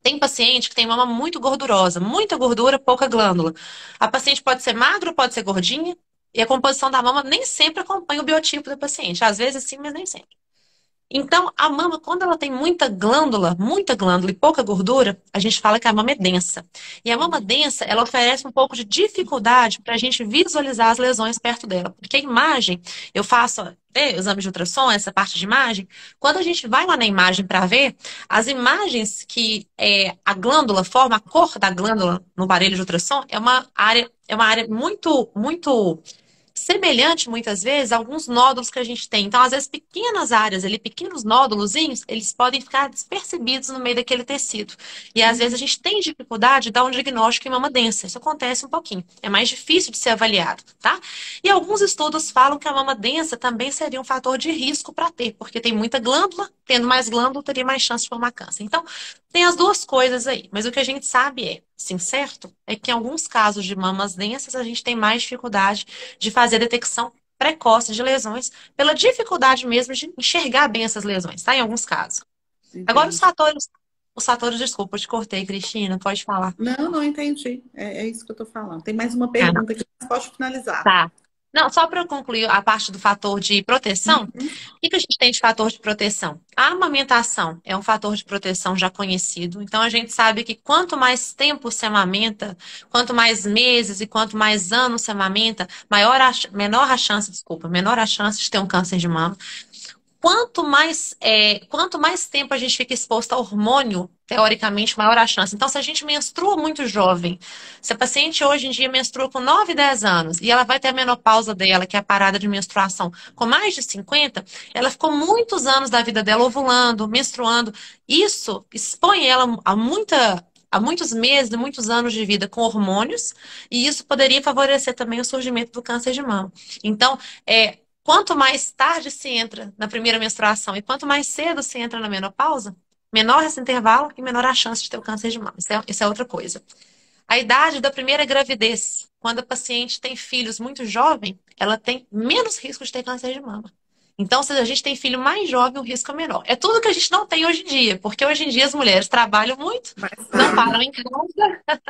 Tem paciente que tem mama muito gordurosa, muita gordura, pouca glândula. A paciente pode ser magra, pode ser gordinha, e a composição da mama nem sempre acompanha o biotipo do paciente. Às vezes sim, mas nem sempre. Então, a mama, quando ela tem muita glândula e pouca gordura, a gente fala que a mama é densa. E a mama densa, ela oferece um pouco de dificuldade para a gente visualizar as lesões perto dela. Porque a imagem, eu faço exame de ultrassom, essa parte de imagem, quando a gente vai lá na imagem para ver, as imagens que a glândula forma, a cor da glândula no aparelho de ultrassom, é uma área muito, muito semelhante, muitas vezes, a alguns nódulos que a gente tem. Então, às vezes, pequenas áreas ali, pequenos nódulozinhos, eles podem ficar despercebidos no meio daquele tecido. E, às vezes, a gente tem dificuldade de dar um diagnóstico em mama densa. Isso acontece um pouquinho. É mais difícil de ser avaliado, tá? E alguns estudos falam que a mama densa também seria um fator de risco para ter, porque tem muita glândula, tendo mais glândula, teria mais chance de formar câncer. Então, tem as duas coisas aí. Mas o que a gente sabe sim, certo? É que em alguns casos de mamas densas, a gente tem mais dificuldade de fazer a detecção precoce de lesões, pela dificuldade mesmo de enxergar bem essas lesões, tá? Em alguns casos. Agora, Entendi. os fatores, desculpa, eu te cortei, Cristina, pode falar. Não, não entendi. É isso que eu estou falando. Tem mais uma Ah, pergunta aqui, mas pode finalizar. tá. Não, só para concluir a parte do fator de proteção, o que que a gente tem de fator de proteção? A amamentação é um fator de proteção já conhecido, então a gente sabe que quanto mais tempo se amamenta, quanto mais meses e quanto mais anos se amamenta, menor a chance de ter um câncer de mama. Quanto mais tempo a gente fica exposto a hormônio, teoricamente, maior a chance. Então, se a gente menstrua muito jovem, se a paciente hoje em dia menstrua com 9, 10 anos e ela vai ter a menopausa dela, que é a parada de menstruação, com mais de 50, ela ficou muitos anos da vida dela ovulando, menstruando. Isso expõe ela a muitos meses, muitos anos de vida com hormônios, e isso poderia favorecer também o surgimento do câncer de mama. Então, quanto mais tarde se entra na primeira menstruação e quanto mais cedo se entra na menopausa, menor esse intervalo e menor a chance de ter o câncer de mama. Isso é outra coisa. A idade da primeira gravidez, quando a paciente tem filhos muito jovem, ela tem menos risco de ter câncer de mama. Então, se a gente tem filho mais jovem, o risco é menor. É tudo que a gente não tem hoje em dia, porque hoje em dia as mulheres trabalham muito, não param em casa,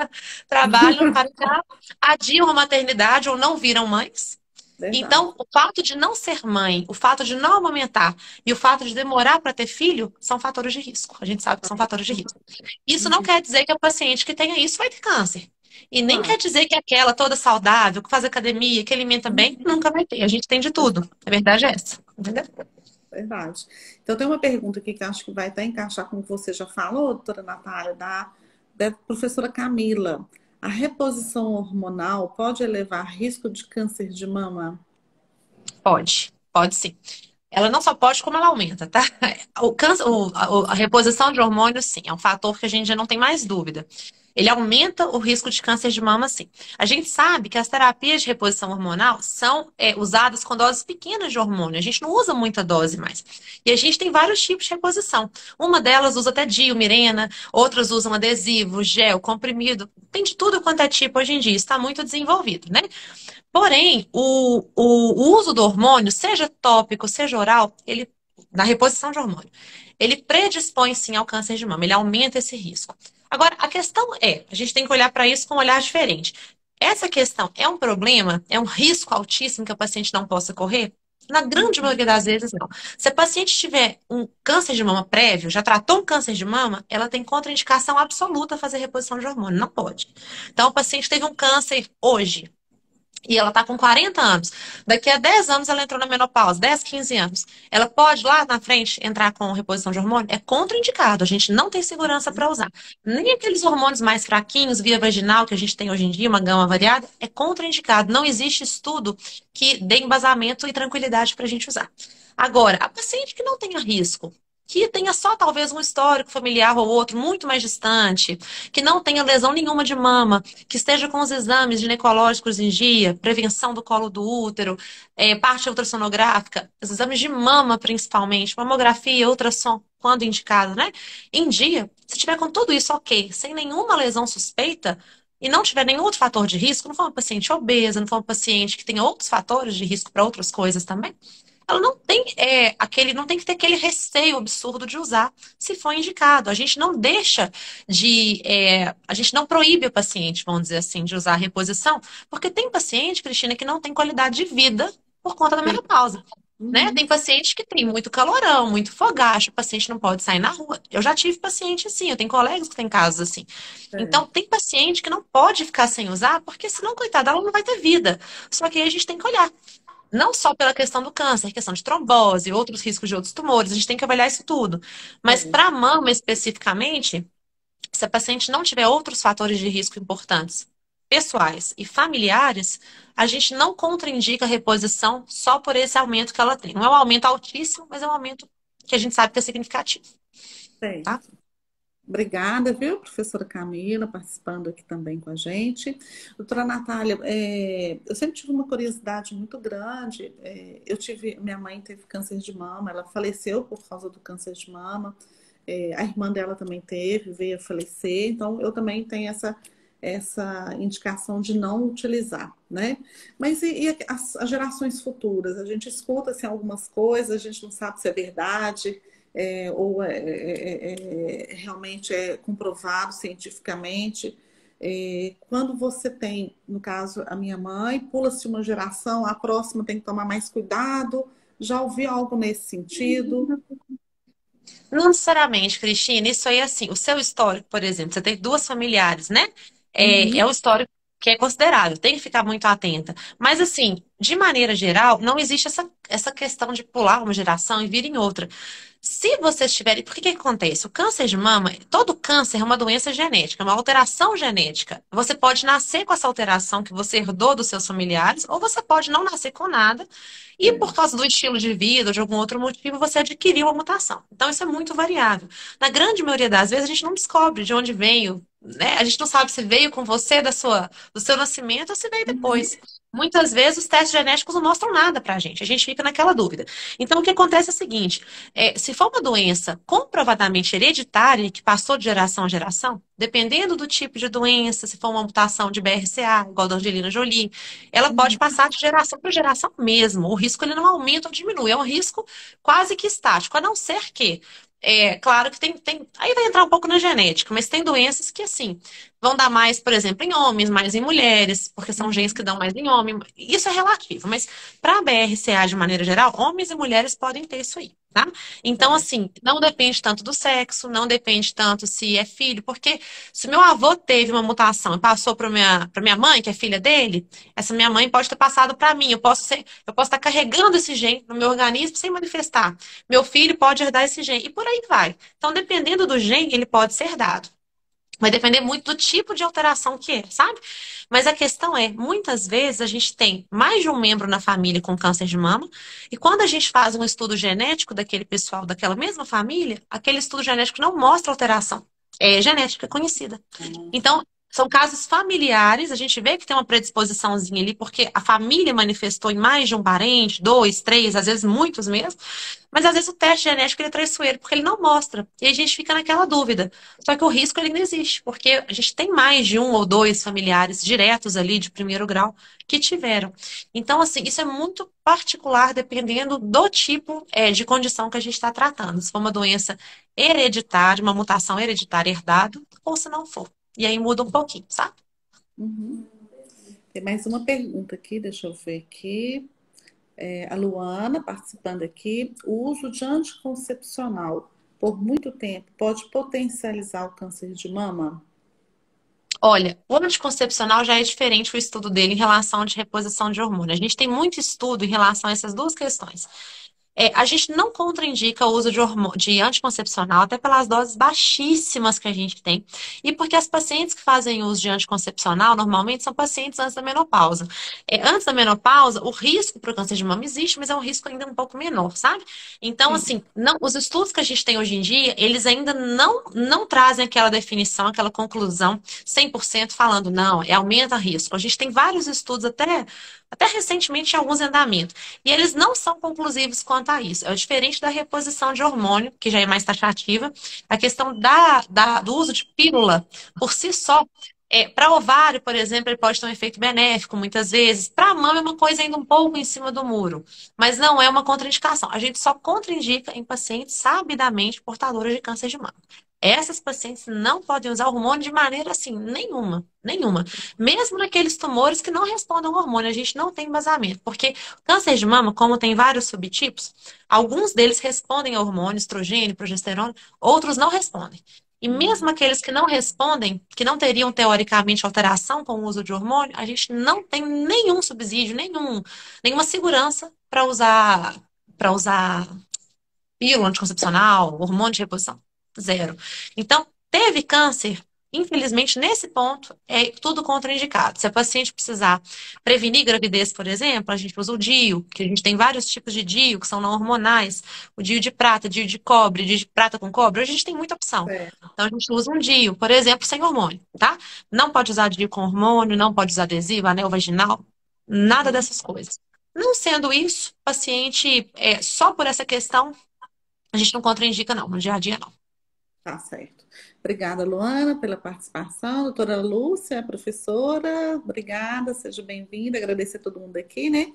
trabalham, não param em casa, adiam a maternidade ou não viram mães. Verdade. Então, o fato de não ser mãe, o fato de não amamentar e o fato de demorar para ter filho são fatores de risco. A gente sabe que são fatores de risco. Isso não quer dizer que a paciente que tenha isso vai ter câncer. E nem Claro. quer dizer que aquela toda saudável, que faz academia, que alimenta bem, nunca vai ter. A gente tem de tudo. A verdade é essa. Entendeu? Verdade. Então, tem uma pergunta aqui que eu acho que vai até encaixar com o que você já falou, doutora Natália, da professora Camila. A reposição hormonal pode elevar risco de câncer de mama? Pode sim. Ela não só pode, como ela aumenta, tá? O câncer, a reposição de hormônios, sim, é um fator que a gente já não tem mais dúvida. Ele aumenta o risco de câncer de mama, sim. A gente sabe que as terapias de reposição hormonal são usadas com doses pequenas de hormônio. A gente não usa muita dose mais. E a gente tem vários tipos de reposição. Uma delas usa até DIU, Mirena, outras usam adesivo, gel, comprimido. Tem de tudo quanto é tipo hoje em dia. Está muito desenvolvido, né? Porém, o uso do hormônio, seja tópico, seja oral, na reposição de hormônio, ele predispõe sim ao câncer de mama, ele aumenta esse risco. Agora, a questão a gente tem que olhar para isso com um olhar diferente. Essa questão é um problema? É um risco altíssimo que a paciente não possa correr? Na grande maioria das vezes, não. Se a paciente tiver um câncer de mama prévio, já tratou um câncer de mama, ela tem contraindicação absoluta a fazer reposição de hormônio. Não pode. Então, a paciente teve um câncer hoje. E ela está com 40 anos. Daqui a 10 anos ela entrou na menopausa, 10, 15 anos. Ela pode lá na frente entrar com reposição de hormônio? É contraindicado, a gente não tem segurança para usar. Nem aqueles hormônios mais fraquinhos, via vaginal, que a gente tem hoje em dia, uma gama variada, é contraindicado. Não existe estudo que dê embasamento e tranquilidade para a gente usar. Agora, a paciente que não tenha risco, que tenha só talvez um histórico familiar ou outro muito mais distante, que não tenha lesão nenhuma de mama, que esteja com os exames ginecológicos em dia, prevenção do colo do útero, parte ultrassonográfica, os exames de mama principalmente, mamografia, ultrassom, quando indicado, né? Em dia, se tiver com tudo isso ok, sem nenhuma lesão suspeita, e não tiver nenhum outro fator de risco, não for uma paciente obesa, não for uma paciente que tenha outros fatores de risco para outras coisas também, ela não tem não tem que ter aquele receio absurdo de usar, se for indicado. A gente não deixa a gente não proíbe o paciente, vamos dizer assim, de usar a reposição, porque tem paciente, Cristina, que não tem qualidade de vida por conta da Sim. menopausa. Né? Uhum. Tem paciente que tem muito calorão, muito fogacho, o paciente não pode sair na rua. Eu já tive paciente assim, eu tenho colegas que têm casos assim. Então, É. tem paciente que não pode ficar sem usar, porque senão, coitada, ela não vai ter vida. Só que aí a gente tem que olhar. Não só pela questão do câncer, questão de trombose, outros riscos de outros tumores, a gente tem que avaliar isso tudo. Mas É. para a mama especificamente, se a paciente não tiver outros fatores de risco importantes, pessoais e familiares, a gente não contraindica a reposição só por esse aumento que ela tem. Não é um aumento altíssimo, mas é um aumento que a gente sabe que é significativo, tá? Certo. Obrigada, viu, professora Camila, participando aqui também com a gente. Doutora Natália, eu sempre tive uma curiosidade muito grande. Minha mãe teve câncer de mama, ela faleceu por causa do câncer de mama. A irmã dela também teve, veio a falecer. Então, eu também tenho essa indicação de não utilizar, né? Mas e as gerações futuras? A gente escuta assim, algumas coisas, a gente não sabe se é verdade ou realmente é comprovado cientificamente. Quando você tem, no caso, a minha mãe, pula-se uma geração, a próxima tem que tomar mais cuidado. Já ouvi algo nesse sentido? Não necessariamente, Cristina, isso aí é assim, o seu histórico, por exemplo, você tem duas familiares, né? É Uhum. o histórico que é considerável, tem que ficar muito atenta. Mas, assim, de maneira geral, não existe essa questão de pular uma geração e vir em outra. Se vocês tiverem. Por que acontece? O câncer de mama, todo câncer é uma doença genética, é uma alteração genética. Você pode nascer com essa alteração que você herdou dos seus familiares, ou você pode não nascer com nada, e por É. causa do estilo de vida ou de algum outro motivo, você adquiriu uma mutação. Então, isso é muito variável. Na grande maioria das vezes, a gente não descobre de onde veio, né? A gente não sabe se veio com você do seu nascimento ou se veio Uhum. depois. Muitas vezes, os testes genéticos não mostram nada pra gente. A gente fica naquela dúvida. Então, o que acontece é o seguinte. Se for uma doença comprovadamente hereditária, que passou de geração a geração, dependendo do tipo de doença, se for uma mutação de BRCA, igual da Angelina Jolie, ela pode Uhum. passar de geração para geração mesmo. O risco ele não aumenta ou diminui, é um risco quase que estático, a não ser que. Claro que aí vai entrar um pouco na genética, mas tem doenças que, assim, vão dar mais, por exemplo, em homens, mais em mulheres, porque são genes que Uhum. dão mais em homem. Isso é relativo, mas para a BRCA, de maneira geral, homens e mulheres podem ter isso aí, tá? Então, É. assim, não depende tanto do sexo, não depende tanto se é filho, porque se meu avô teve uma mutação e passou para minha mãe, que é filha dele, essa minha mãe pode ter passado para mim. Eu posso estar carregando esse gene no meu organismo sem manifestar. Meu filho pode herdar esse gene e por aí vai. Então, dependendo do gene, ele pode ser dado. Vai depender muito do tipo de alteração que é, sabe? Mas a questão é, muitas vezes a gente tem mais de um membro na família com câncer de mama, e quando a gente faz um estudo genético daquele pessoal, daquela mesma família, aquele estudo genético não mostra alteração. É genética conhecida. Então, são casos familiares, a gente vê que tem uma predisposiçãozinha ali, porque a família manifestou em mais de um parente, dois, três, às vezes muitos mesmo, mas às vezes o teste genético ele é traiçoeiro, porque ele não mostra. E a gente fica naquela dúvida. Só que o risco ele não existe, porque a gente tem mais de um ou dois familiares diretos ali de primeiro grau que tiveram. Então, assim, isso é muito particular dependendo do tipo de condição que a gente está tratando. Se for uma doença hereditária, uma mutação hereditária herdada, ou se não for. E aí muda um pouquinho, sabe? Uhum. Tem mais uma pergunta aqui, deixa eu ver aqui. A Luana participando aqui, o uso de anticoncepcional por muito tempo pode potencializar o câncer de mama? Olha, o anticoncepcional já é diferente o estudo dele em relação de reposição de hormônio. A gente tem muito estudo em relação a essas duas questões. A gente não contraindica o uso de anticoncepcional, até pelas doses baixíssimas que a gente tem, e porque as pacientes que fazem uso de anticoncepcional normalmente são pacientes antes da menopausa. Antes da menopausa, o risco para o câncer de mama existe, mas é um risco ainda um pouco menor, sabe? Então, Sim. assim, não, os estudos que a gente tem hoje em dia, eles ainda não trazem aquela definição, aquela conclusão 100% falando, não, aumenta risco. A gente tem vários estudos até recentemente em alguns andamentos. E eles não são conclusivos quanto a isso. É diferente da reposição de hormônio, que já é mais taxativa. A questão do uso de pílula por si só. Para ovário, por exemplo, ele pode ter um efeito benéfico muitas vezes. Para a mama é uma coisa ainda um pouco em cima do muro, mas não é uma contraindicação. A gente só contraindica em pacientes sabidamente portadores de câncer de mama. Essas pacientes não podem usar hormônio de maneira assim, nenhuma, nenhuma. Mesmo naqueles tumores que não respondem ao hormônio, a gente não tem embasamento, porque câncer de mama, como tem vários subtipos, alguns deles respondem ao hormônio, estrogênio, progesterona, outros não respondem. E mesmo aqueles que não respondem, que não teriam teoricamente alteração com o uso de hormônio, a gente não tem nenhum subsídio, nenhuma segurança para usar pílula anticoncepcional, hormônio de reposição. Zero. Então, teve câncer, infelizmente, nesse ponto, é tudo contraindicado. Se a paciente precisar prevenir gravidez, por exemplo, a gente usa o DIU, que a gente tem vários tipos de DIU, que são não hormonais. O DIU de prata, DIU de cobre, DIU de prata com cobre, a gente tem muita opção. Certo. Então, a gente usa um DIU, por exemplo, sem hormônio, tá? Não pode usar DIU com hormônio, não pode usar adesivo, anel vaginal, nada Uhum. dessas coisas. Não sendo isso, paciente, só por essa questão, a gente não contraindica, não, no dia a dia, não. Tá certo. Obrigada, Luana, pela participação. Doutora Lúcia, professora, obrigada, seja bem-vinda. Agradecer a todo mundo aqui, né?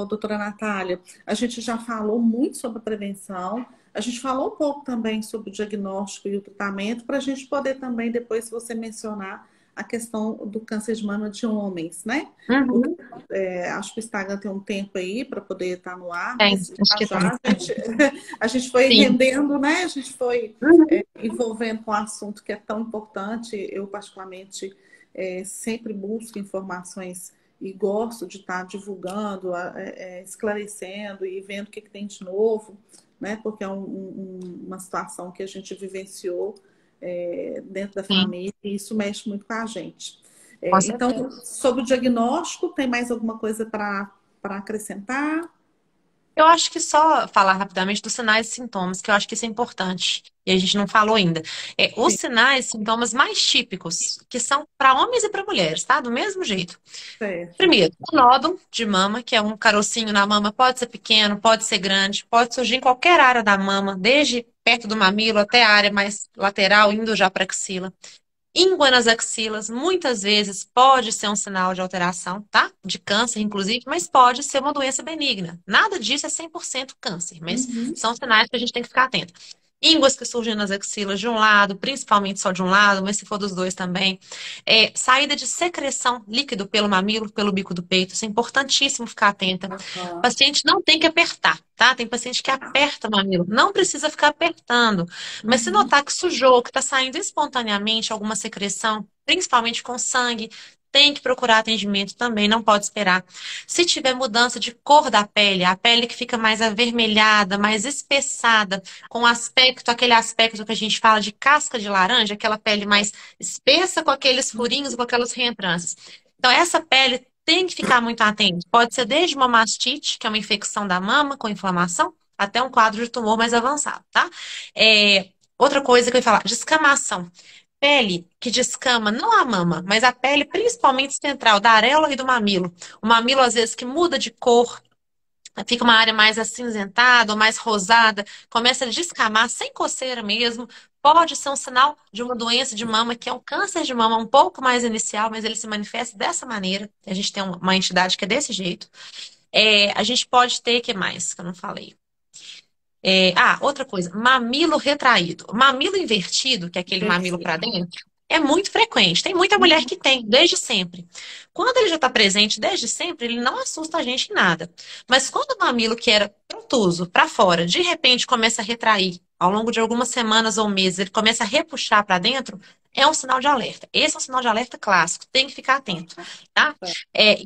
Doutora Natália, a gente já falou muito sobre a prevenção, a gente falou um pouco também sobre o diagnóstico e o tratamento, para a gente poder também, depois, você mencionar a questão do câncer de mama de homens, né? Porque, Uhum. acho que o Instagram tem um tempo aí para poder estar no ar, Tem, mas acho já que tem. já a gente foi Sim. rendendo, né? A gente foi Uhum. envolvendo com um assunto que é tão importante. Eu, particularmente, sempre busco informações e gosto de estar divulgando, esclarecendo e vendo o que tem de novo, né? Porque é uma situação que a gente vivenciou dentro da Sim, família e isso mexe muito com a gente. com Então, certeza. sobre o diagnóstico, tem mais alguma coisa para acrescentar? Eu acho que só falar rapidamente dos sinais e sintomas, que eu acho que isso é importante. E a gente não falou ainda. Os Sim, sinais e sintomas mais típicos, que são para homens e para mulheres, tá? Do mesmo jeito. certo. Primeiro, o nódulo de mama, que é um carocinho na mama, pode ser pequeno, pode ser grande, pode surgir em qualquer área da mama, desde perto do mamilo até a área mais lateral, indo já para a axila. Íngua nas axilas, muitas vezes pode ser um sinal de alteração, tá? De câncer, inclusive, mas pode ser uma doença benigna. Nada disso é 100% câncer, mas Uhum. são sinais que a gente tem que ficar atento. Ínguas que surgem nas axilas de um lado, principalmente só de um lado, mas se for dos dois também. Saída de secreção líquido pelo mamilo, pelo bico do peito. Isso é importantíssimo ficar atenta. O Aham. paciente não tem que apertar, tá? Tem paciente que aperta o mamilo. Não precisa ficar apertando. Mas se Uhum. notar que sujou, que está saindo espontaneamente alguma secreção, principalmente com sangue, tem que procurar atendimento também, não pode esperar. Se tiver mudança de cor da pele, a pele que fica mais avermelhada, mais espessada, com aspecto, aquele aspecto que a gente fala de casca de laranja, aquela pele mais espessa com aqueles furinhos, com aquelas reentrâncias. Então, essa pele tem que ficar muito atento. Pode ser desde uma mastite, que é uma infecção da mama com inflamação, até um quadro de tumor mais avançado, tá? Outra coisa que eu ia falar, descamação. Pele que descama, não a mama, mas a pele principalmente central, da areola e do mamilo. O mamilo, às vezes, que muda de cor, fica uma área mais acinzentada ou mais rosada, começa a descamar sem coceira mesmo. Pode ser um sinal de uma doença de mama, que é um câncer de mama um pouco mais inicial, mas ele se manifesta dessa maneira. A gente tem uma entidade que é desse jeito. A gente pode ter, que mais que eu não falei? Outra coisa, mamilo retraído. Mamilo invertido, que é aquele mamilo para Perfeito. dentro. é muito frequente. Tem muita mulher que tem, desde sempre. Quando ele já está presente desde sempre, ele não assusta a gente em nada. Mas quando o mamilo que era protuso para fora, de repente começa a retrair, ao longo de algumas semanas ou meses, ele começa a repuxar para dentro, é um sinal de alerta. Esse é um sinal de alerta clássico, tem que ficar atento, tá?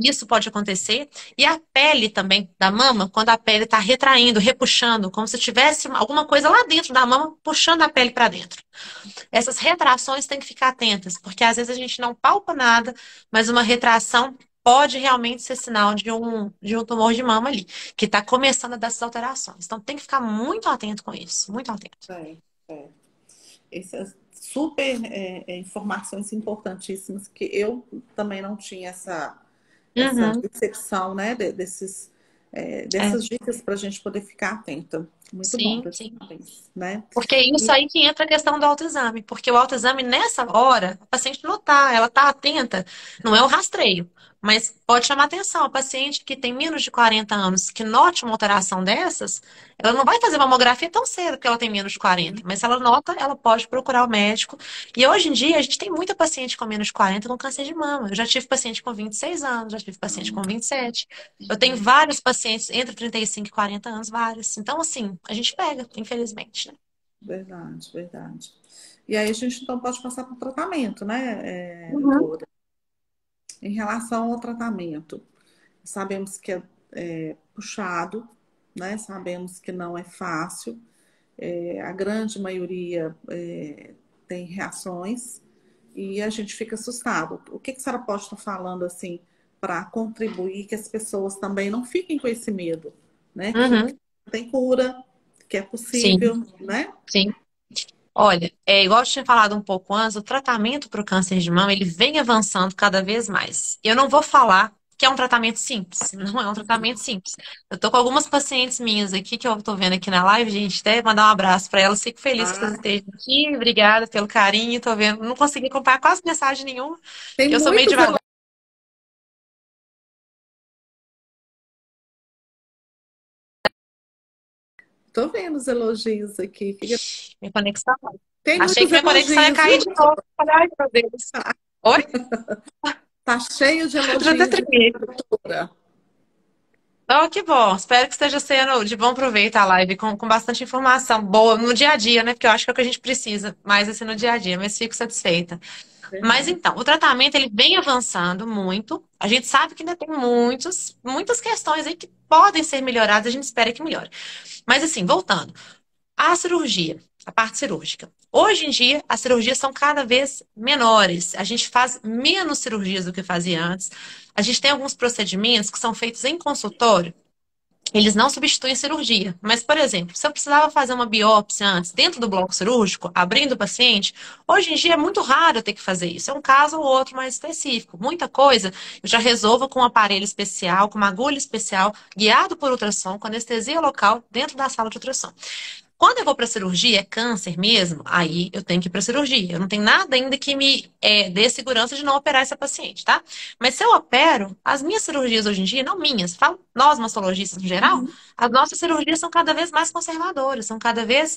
Isso pode acontecer. E a pele também da mama, quando a pele está retraindo, repuxando, como se tivesse alguma coisa lá dentro da mama, puxando a pele para dentro. Essas retrações tem que ficar atentas, porque às vezes a gente não palpa nada, mas uma retração pode realmente ser sinal de um tumor de mama ali, que está começando a dar essas alterações. Então tem que ficar muito atento com isso, muito atento. É, é. Essas super informações importantíssimas que eu também não tinha essa Uhum. percepção, né, É, dessas dicas para a gente poder ficar atenta. Muito bom, sim, Dani, sim. parabéns, né? Porque é isso E, aí que entra a questão do autoexame. Porque o autoexame, nessa hora, a paciente notar, ela está atenta, não é o rastreio, mas pode chamar atenção. A paciente que tem menos de 40 anos, que note uma alteração dessas, ela não vai fazer mamografia tão cedo, porque ela tem menos de 40. Mas se ela nota, ela pode procurar o médico. E hoje em dia, a gente tem muita paciente com menos de 40 com câncer de mama. Eu já tive paciente com 26 anos, já tive paciente com 27. Eu tenho vários pacientes entre 35 e 40 anos, vários. Então, assim, a gente pega, infelizmente, né? verdade, verdade. E aí a gente então pode passar para o tratamento, né, Uhum. doutora? Em relação ao tratamento, sabemos que é puxado, né? Sabemos que não é fácil. A grande maioria tem reações e a gente fica assustado. O que a senhora pode estar falando assim para contribuir que as pessoas também não fiquem com esse medo, né? Que Uhum. tem cura, que é Sim, possível, né? sim. Olha, igual eu tinha falado um pouco antes, o tratamento para o câncer de mama, ele vem avançando cada vez mais. Eu não vou falar que é um tratamento simples, não é um tratamento simples. Eu tô com algumas pacientes minhas aqui, que eu tô vendo aqui na live, gente, até mandar um abraço para elas, fico feliz que vocês Ah, estejam aqui, obrigada pelo carinho, tô vendo, não consegui acompanhar quase mensagem nenhuma, tem eu sou meio muitos devagar. Tô vendo os elogios aqui. Minha conexão. Tem Achei muitos que minha conexão ia elogios, cair viu, de novo. doutora? Ai, meu Deus. Oi? Tá cheio de Já até elogios de tremei. doutora. Oh, que bom. Espero que esteja sendo de bom proveito a live, com bastante informação boa no dia a dia, né? Porque eu acho que é o que a gente precisa mais assim no dia a dia, mas fico satisfeita. Mas Verdade. então, o tratamento ele vem avançando muito. A gente sabe que ainda tem muitas questões aí que podem ser melhoradas, a gente espera que melhore. Mas assim, voltando. A cirurgia, a parte cirúrgica. Hoje em dia, as cirurgias são cada vez menores. A gente faz menos cirurgias do que fazia antes. A gente tem alguns procedimentos que são feitos em consultório. Eles não substituem cirurgia. Mas, por exemplo, se eu precisava fazer uma biópsia antes, dentro do bloco cirúrgico, abrindo o paciente, hoje em dia é muito raro eu ter que fazer isso. É um caso ou outro mais específico. Muita coisa eu já resolvo com um aparelho especial, com uma agulha especial, guiado por ultrassom, com anestesia local, dentro da sala de ultrassom. Quando eu vou para cirurgia, é câncer mesmo, aí eu tenho que ir para cirurgia. Eu não tenho nada ainda que me dê segurança de não operar essa paciente, tá? Mas se eu opero, as minhas cirurgias hoje em dia, não minhas, falo nós mastologistas no geral, Uhum. as nossas cirurgias são cada vez mais conservadoras, são cada vez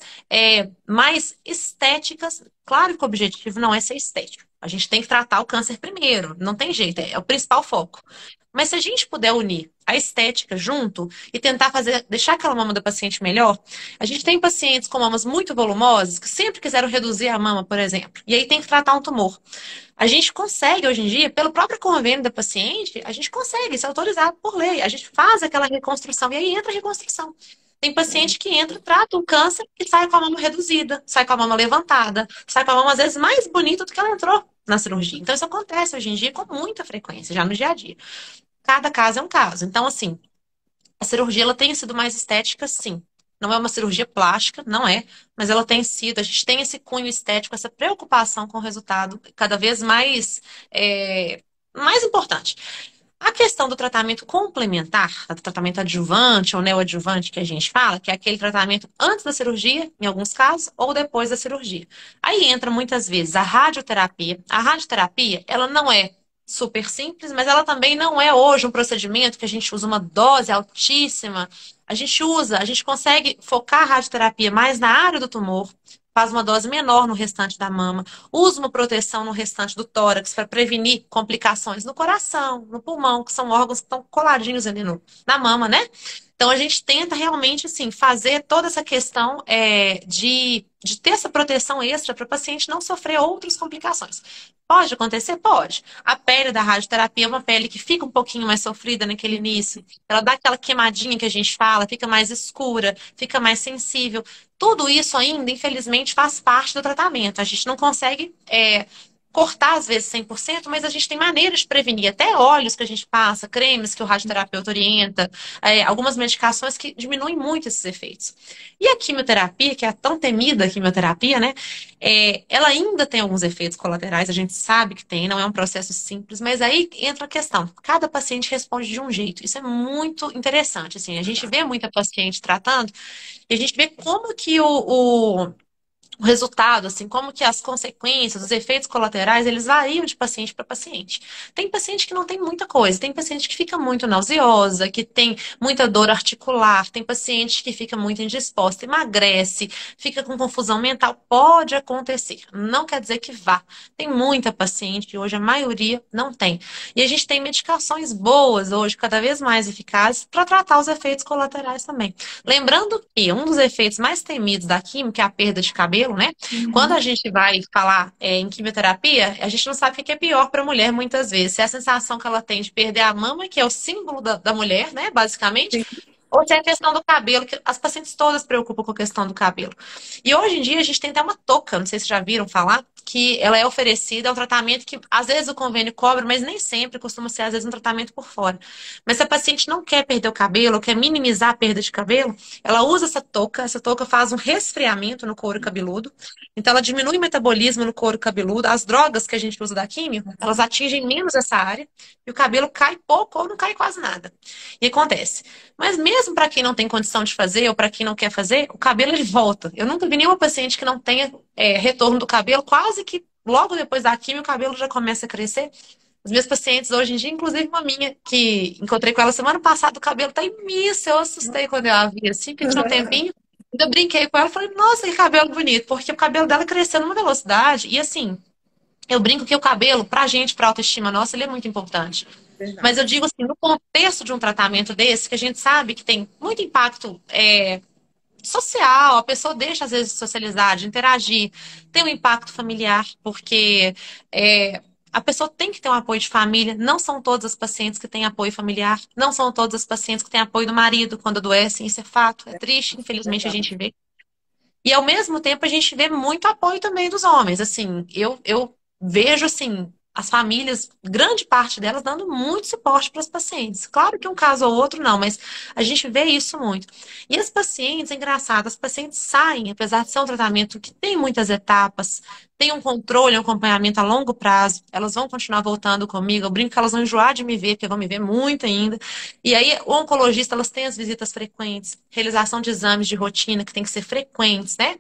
mais estéticas. Claro que o objetivo não é ser estético. A gente tem que tratar o câncer primeiro, não tem jeito, é o principal foco. Mas se a gente puder unir a estética junto e tentar fazer, deixar aquela mama da paciente melhor, a gente tem pacientes com mamas muito volumosas que sempre quiseram reduzir a mama, por exemplo, e aí tem que tratar um tumor. A gente consegue, hoje em dia, pelo próprio convênio da paciente, a gente consegue, isso é autorizado por lei. A gente faz aquela reconstrução e aí entra a reconstrução. Tem paciente que entra, trata o câncer e sai com a mama reduzida, sai com a mama levantada, sai com a mama às vezes mais bonita do que ela entrou na cirurgia. Então isso acontece hoje em dia com muita frequência, já no dia a dia. Cada caso é um caso. Então, assim, a cirurgia ela tem sido mais estética, sim. Não é uma cirurgia plástica, não é, mas ela tem sido, a gente tem esse cunho estético, essa preocupação com o resultado cada vez mais importante. A questão do tratamento complementar, do tratamento adjuvante ou neoadjuvante que a gente fala, que é aquele tratamento antes da cirurgia, em alguns casos, ou depois da cirurgia. Aí entra muitas vezes a radioterapia. A radioterapia, ela não é super simples, mas ela também não é hoje um procedimento que a gente usa uma dose altíssima. A gente consegue focar a radioterapia mais na área do tumor, faz uma dose menor no restante da mama, usa uma proteção no restante do tórax para prevenir complicações no coração, no pulmão, que são órgãos que estão coladinhos ali na mama, né? Então a gente tenta realmente assim fazer toda essa questão de ter essa proteção extra para o paciente não sofrer outras complicações. Pode acontecer? Pode. A pele da radioterapia é uma pele que fica um pouquinho mais sofrida naquele início. Ela dá aquela queimadinha que a gente fala, fica mais escura, fica mais sensível. Tudo isso ainda, infelizmente, faz parte do tratamento. A gente não consegue cortar, às vezes, 100%, mas a gente tem maneiras de prevenir. Até óleos que a gente passa, cremes que o radioterapeuta orienta, algumas medicações que diminuem muito esses efeitos. E a quimioterapia, que é a tão temida quimioterapia, né? Ela ainda tem alguns efeitos colaterais, a gente sabe que tem, não é um processo simples, mas aí entra a questão. Cada paciente responde de um jeito. Isso é muito interessante. Assim, a gente vê muita paciente tratando e a gente vê como que o resultado, assim, como que as consequências, os efeitos colaterais, eles variam de paciente para paciente. Tem paciente que não tem muita coisa, tem paciente que fica muito nauseosa, que tem muita dor articular, tem paciente que fica muito indisposta, emagrece, fica com confusão mental. Pode acontecer, não quer dizer que vá. Tem muita paciente, hoje a maioria não tem. E a gente tem medicações boas hoje, cada vez mais eficazes, para tratar os efeitos colaterais também. Lembrando que um dos efeitos mais temidos da química é a perda de cabelo, né? Quando Uhum. a gente vai falar em quimioterapia, a gente não sabe o que é pior para a mulher muitas vezes. Se é a sensação que ela tem de perder a mama, que é o símbolo da mulher, né? Basicamente. Sim. Ou se é a questão do cabelo, que as pacientes todas se preocupam com a questão do cabelo. E hoje em dia a gente tem até uma touca, não sei se já viram falar, que ela é oferecida, é um tratamento que às vezes o convênio cobra, mas nem sempre, costuma ser às vezes um tratamento por fora. Mas se a paciente não quer perder o cabelo, ou quer minimizar a perda de cabelo, ela usa essa touca faz um resfriamento no couro cabeludo, então ela diminui o metabolismo no couro cabeludo, as drogas que a gente usa da químio, elas atingem menos essa área, e o cabelo cai pouco ou não cai quase nada. E acontece. Mas mesmo para quem não tem condição de fazer ou para quem não quer fazer, o cabelo ele volta. Eu nunca vi nenhuma paciente que não tenha retorno do cabelo, quase que logo depois da quimio o cabelo já começa a crescer. Os meus pacientes hoje em dia, inclusive uma minha, que encontrei com ela semana passada, o cabelo tá imenso. Eu assustei quando eu a vi assim, porque tinha um tempinho. Ainda brinquei com ela e falei, nossa, que cabelo bonito, porque o cabelo dela cresceu numa velocidade. E assim, eu brinco que o cabelo, pra gente, pra autoestima nossa, ele é muito importante. Mas eu Verdade. digo assim, no contexto de um tratamento desse, que a gente sabe que tem muito impacto social, a pessoa deixa às vezes de socializar, de interagir, tem um impacto familiar, porque a pessoa tem que ter um apoio de família. Não são todas as pacientes que têm apoio familiar, não são todas as pacientes que têm apoio do marido quando adoecem, isso é fato, é triste, infelizmente a gente Verdade. vê. E ao mesmo tempo a gente vê muito apoio também dos homens. Assim, eu vejo assim as famílias, grande parte delas dando muito suporte para as pacientes. Claro que um caso ou outro não, mas a gente vê isso muito. E as pacientes, é engraçado, as pacientes saem, apesar de ser um tratamento que tem muitas etapas, tem um controle, um acompanhamento a longo prazo, elas vão continuar voltando comigo. Eu brinco que elas vão enjoar de me ver, porque vão me ver muito ainda. E aí, o oncologista, elas têm as visitas frequentes, realização de exames de rotina que tem que ser frequentes, né?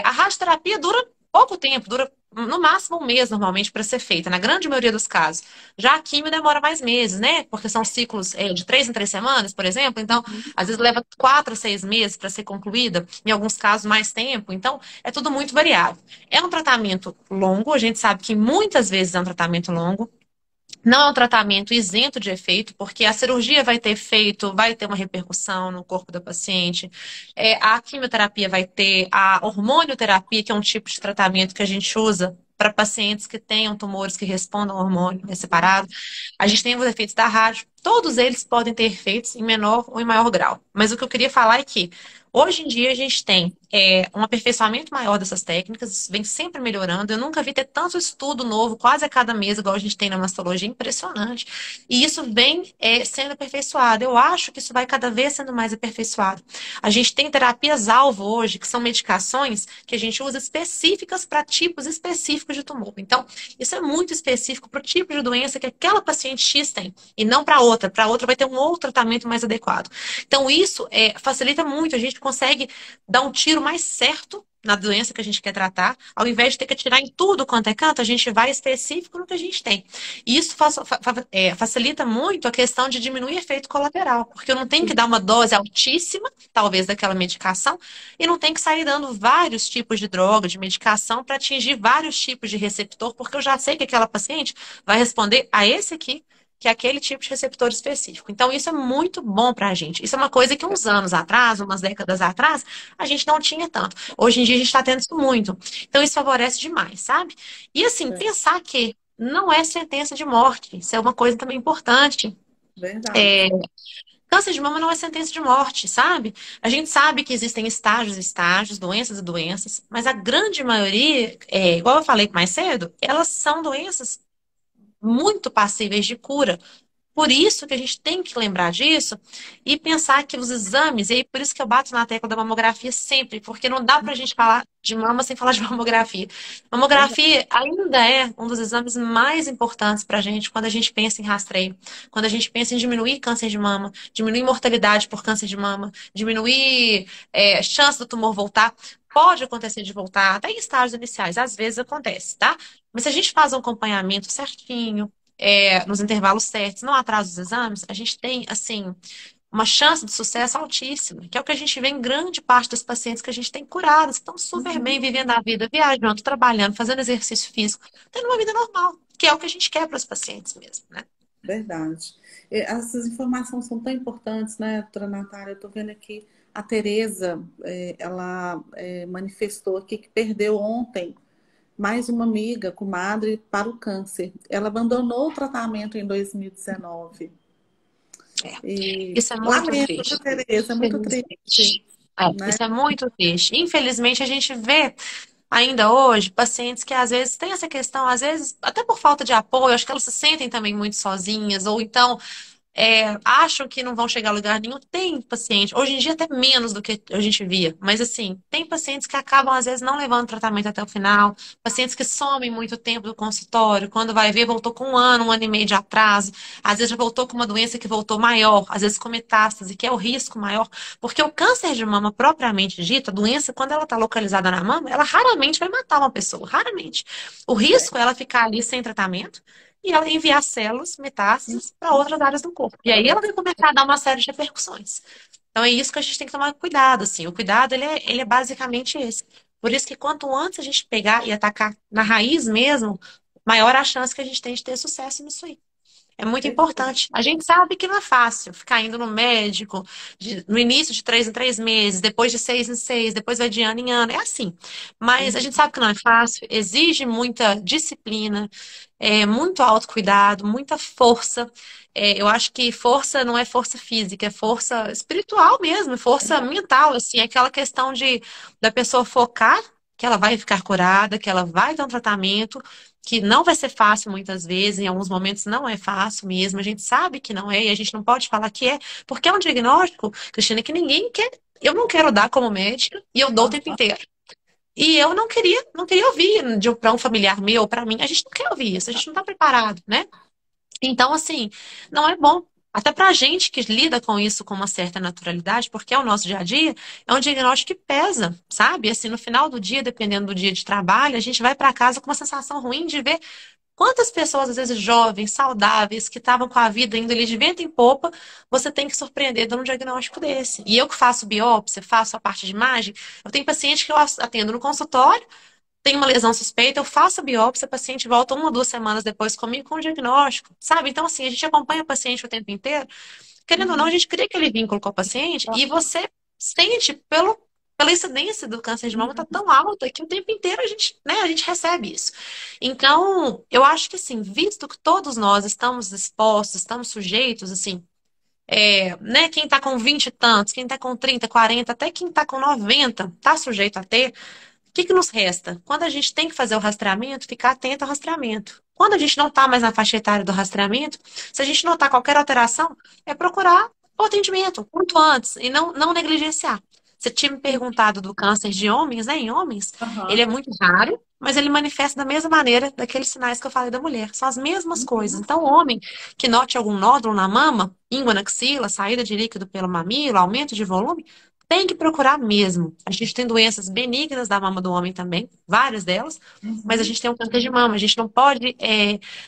A radioterapia dura pouco tempo, dura no máximo um mês normalmente para ser feita, na grande maioria dos casos. Já a quimio demora mais meses, né? Porque são ciclos de 3 em 3 semanas, por exemplo. Então, às vezes leva 4 a 6 meses para ser concluída, em alguns casos mais tempo. Então, é tudo muito variável. É um tratamento longo, a gente sabe que muitas vezes é um tratamento longo. Não é um tratamento isento de efeito, porque a cirurgia vai ter efeito, vai ter uma repercussão no corpo da paciente. A quimioterapia vai ter, a hormonioterapia, que é um tipo de tratamento que a gente usa para pacientes que tenham tumores que respondam ao hormônio, é separado. A gente tem os efeitos da rádio. Todos eles podem ter efeitos em menor ou em maior grau. Mas o que eu queria falar é que hoje em dia a gente tem um aperfeiçoamento maior dessas técnicas, isso vem sempre melhorando. Eu nunca vi ter tanto estudo novo, quase a cada mês, igual a gente tem na mastologia, impressionante. E isso vem sendo aperfeiçoado. Eu acho que isso vai cada vez sendo mais aperfeiçoado. A gente tem terapias-alvo hoje, que são medicações que a gente usa específicas para tipos específicos de tumor. Então, isso é muito específico para o tipo de doença que aquela paciente X tem, e não para outra. Para outra vai ter um outro tratamento mais adequado. Então, isso facilita muito, a gente consegue dar um tiro mais certo na doença que a gente quer tratar, ao invés de ter que atirar em tudo quanto é canto, a gente vai específico no que a gente tem. E isso facilita muito a questão de diminuir efeito colateral, porque eu não tenho que dar uma dose altíssima, talvez, daquela medicação, e não tenho que sair dando vários tipos de droga, de medicação, para atingir vários tipos de receptor, porque eu já sei que aquela paciente vai responder a esse aqui, que é aquele tipo de receptor específico. Então, isso é muito bom para a gente. Isso é uma coisa que uns anos atrás, umas décadas atrás, a gente não tinha tanto. Hoje em dia, a gente está tendo isso muito. Então, isso favorece demais, sabe? E, assim, É pensar que não é sentença de morte. Isso é uma coisa também importante. verdade. É, câncer de mama não é sentença de morte, sabe? A gente sabe que existem estágios e estágios, doenças e doenças, mas a grande maioria, igual eu falei mais cedo, elas são doenças muito passíveis de cura. Por isso que a gente tem que lembrar disso e pensar que os exames, e aí por isso que eu bato na tecla da mamografia sempre, porque não dá pra gente falar de mama sem falar de mamografia. Verdade. Mamografia ainda é um dos exames mais importantes pra gente quando a gente pensa em rastreio, quando a gente pensa em diminuir câncer de mama, diminuir mortalidade por câncer de mama, diminuir chance do tumor voltar. Pode acontecer de voltar, até em estágios iniciais, às vezes acontece, tá? Mas se a gente faz um acompanhamento certinho, nos intervalos certos, não atrasa os exames, a gente tem, assim, uma chance de sucesso altíssima, que é o que a gente vê em grande parte das pacientes que a gente tem curadas, que estão super bem Uhum. vivendo a vida, viajando, trabalhando, fazendo exercício físico, tendo uma vida normal, que é o que a gente quer para os pacientes mesmo, né? Verdade. Essas informações são tão importantes, né, doutora Natália? Eu estou vendo aqui a Tereza, ela manifestou aqui que perdeu ontem mais uma amiga, comadre, para o câncer. Ela abandonou o tratamento em 2019. É. E Isso é muito lamento, viu, triste, Tereza? É muito triste, infelizmente. É, né? isso é muito triste. Infelizmente, a gente vê ainda hoje pacientes que às vezes têm essa questão, às vezes até por falta de apoio, acho que elas se sentem também muito sozinhas, ou então acham que não vão chegar a lugar nenhum. Tem paciente, hoje em dia até menos do que a gente via, mas assim, tem pacientes que acabam às vezes não levando o tratamento até o final, pacientes que somem muito tempo do consultório, quando vai ver, voltou com um ano e meio de atraso, às vezes já voltou com uma doença que voltou maior, às vezes com metástase, que é o risco maior, porque o câncer de mama propriamente dito, a doença, quando ela está localizada na mama, ela raramente vai matar uma pessoa, raramente. O risco é ela ficar ali sem tratamento e ela enviar células, metástases, para outras áreas do corpo. E aí ela vai começar a dar uma série de repercussões. Então é isso que a gente tem que tomar cuidado, assim. O cuidado, ele é basicamente esse. Por isso que quanto antes a gente pegar e atacar na raiz mesmo, maior a chance que a gente tem de ter sucesso nisso aí. É muito importante. A gente sabe que não é fácil ficar indo no médico no início de 3 em 3 meses, depois de 6 em 6, depois vai de ano em ano. É assim. Mas a gente sabe que não é fácil, exige muita disciplina, muito autocuidado, muita força. Eu acho que força não é força física, é força espiritual mesmo, força mental, assim, é aquela questão da pessoa focar que ela vai ficar curada, que ela vai ter um tratamento que não vai ser fácil muitas vezes, em alguns momentos não é fácil mesmo, a gente sabe que não é, e a gente não pode falar que é, porque é um diagnóstico, Cristina, que ninguém quer, eu não quero dar como médica, e eu dou o tempo inteiro. E eu não queria ouvir para um familiar meu, para mim, a gente não quer ouvir isso, a gente não está preparado, né? Então, assim, não é bom. Até para a gente que lida com isso com uma certa naturalidade, porque é o nosso dia a dia, é um diagnóstico que pesa, sabe? Assim, no final do dia, dependendo do dia de trabalho, a gente vai para casa com uma sensação ruim de ver quantas pessoas, às vezes jovens, saudáveis, que estavam com a vida indo ali de vento em popa, você tem que surpreender dando um diagnóstico desse. E eu que faço biópsia, faço a parte de imagem, eu tenho paciente que eu atendo no consultório, tem uma lesão suspeita, eu faço a biópsia, o paciente volta 1 ou 2 semanas depois comigo com o diagnóstico, sabe? Então, assim, a gente acompanha o paciente o tempo inteiro. Querendo ou não, a Uhum. gente cria aquele vínculo com o paciente e você sente pela incidência do câncer de mama tá tão alta que o tempo inteiro a gente, né, a gente recebe isso. Então, eu acho que assim, visto que todos nós estamos expostos, estamos sujeitos, assim, né, quem tá com 20 e tantos, quem tá com 30, 40, até quem tá com 90, tá sujeito a ter. O que que nos resta? Quando a gente tem que fazer o rastreamento, ficar atento ao rastreamento. Quando a gente não está mais na faixa etária do rastreamento, se a gente notar qualquer alteração, é procurar o atendimento quanto antes e não negligenciar. Você tinha me perguntado do câncer de homens, né? Em homens, ele é Aham. muito raro, mas ele manifesta da mesma maneira daqueles sinais que eu falei da mulher. São as mesmas coisas. Uhum. Então, o homem que note algum nódulo na mama, íngua na axila, saída de líquido pelo mamilo, aumento de volume, tem que procurar mesmo. A gente tem doenças benignas da mama do homem também, várias delas, mas a Uhum. gente tem um câncer de mama. A gente não pode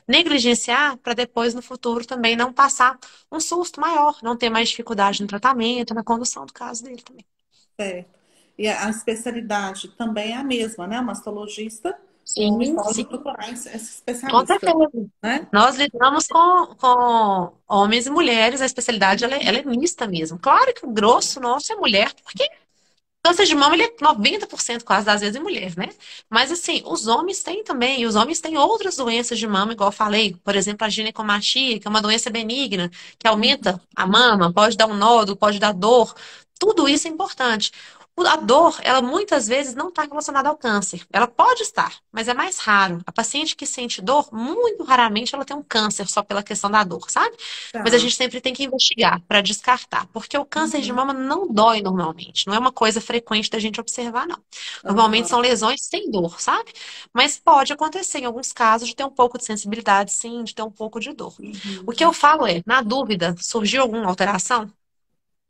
negligenciar para depois, no futuro, também não passar um susto maior, não ter mais dificuldade no tratamento, na condução do caso dele também. Certo. E a especialidade também é a mesma, né? O mastologista, o homem Sim, pode sim, procurar esse com especialista, certeza. né? Nós lidamos com homens e mulheres, a especialidade ela é mista mesmo. Claro que o grosso nosso é mulher, porque câncer de mama ele é 90% quase das vezes em mulher, né? Mas assim, os homens têm também, e os homens têm outras doenças de mama, igual eu falei, por exemplo, a ginecomastia, que é uma doença benigna, que aumenta a mama, pode dar um nódulo, pode dar dor. Tudo isso é importante. A dor, ela muitas vezes não está relacionada ao câncer. Ela pode estar, mas é mais raro. A paciente que sente dor, muito raramente ela tem um câncer só pela questão da dor, sabe? Mas a Tá. gente sempre tem que investigar para descartar, porque o câncer de Uhum. mama não dói normalmente. Não é uma coisa frequente da gente observar, não. Normalmente Aham. são lesões sem dor, sabe? Mas pode acontecer em alguns casos de ter um pouco de sensibilidade, sim, de ter um pouco de dor. O que eu Uhum. falo é, na dúvida, surgiu alguma alteração?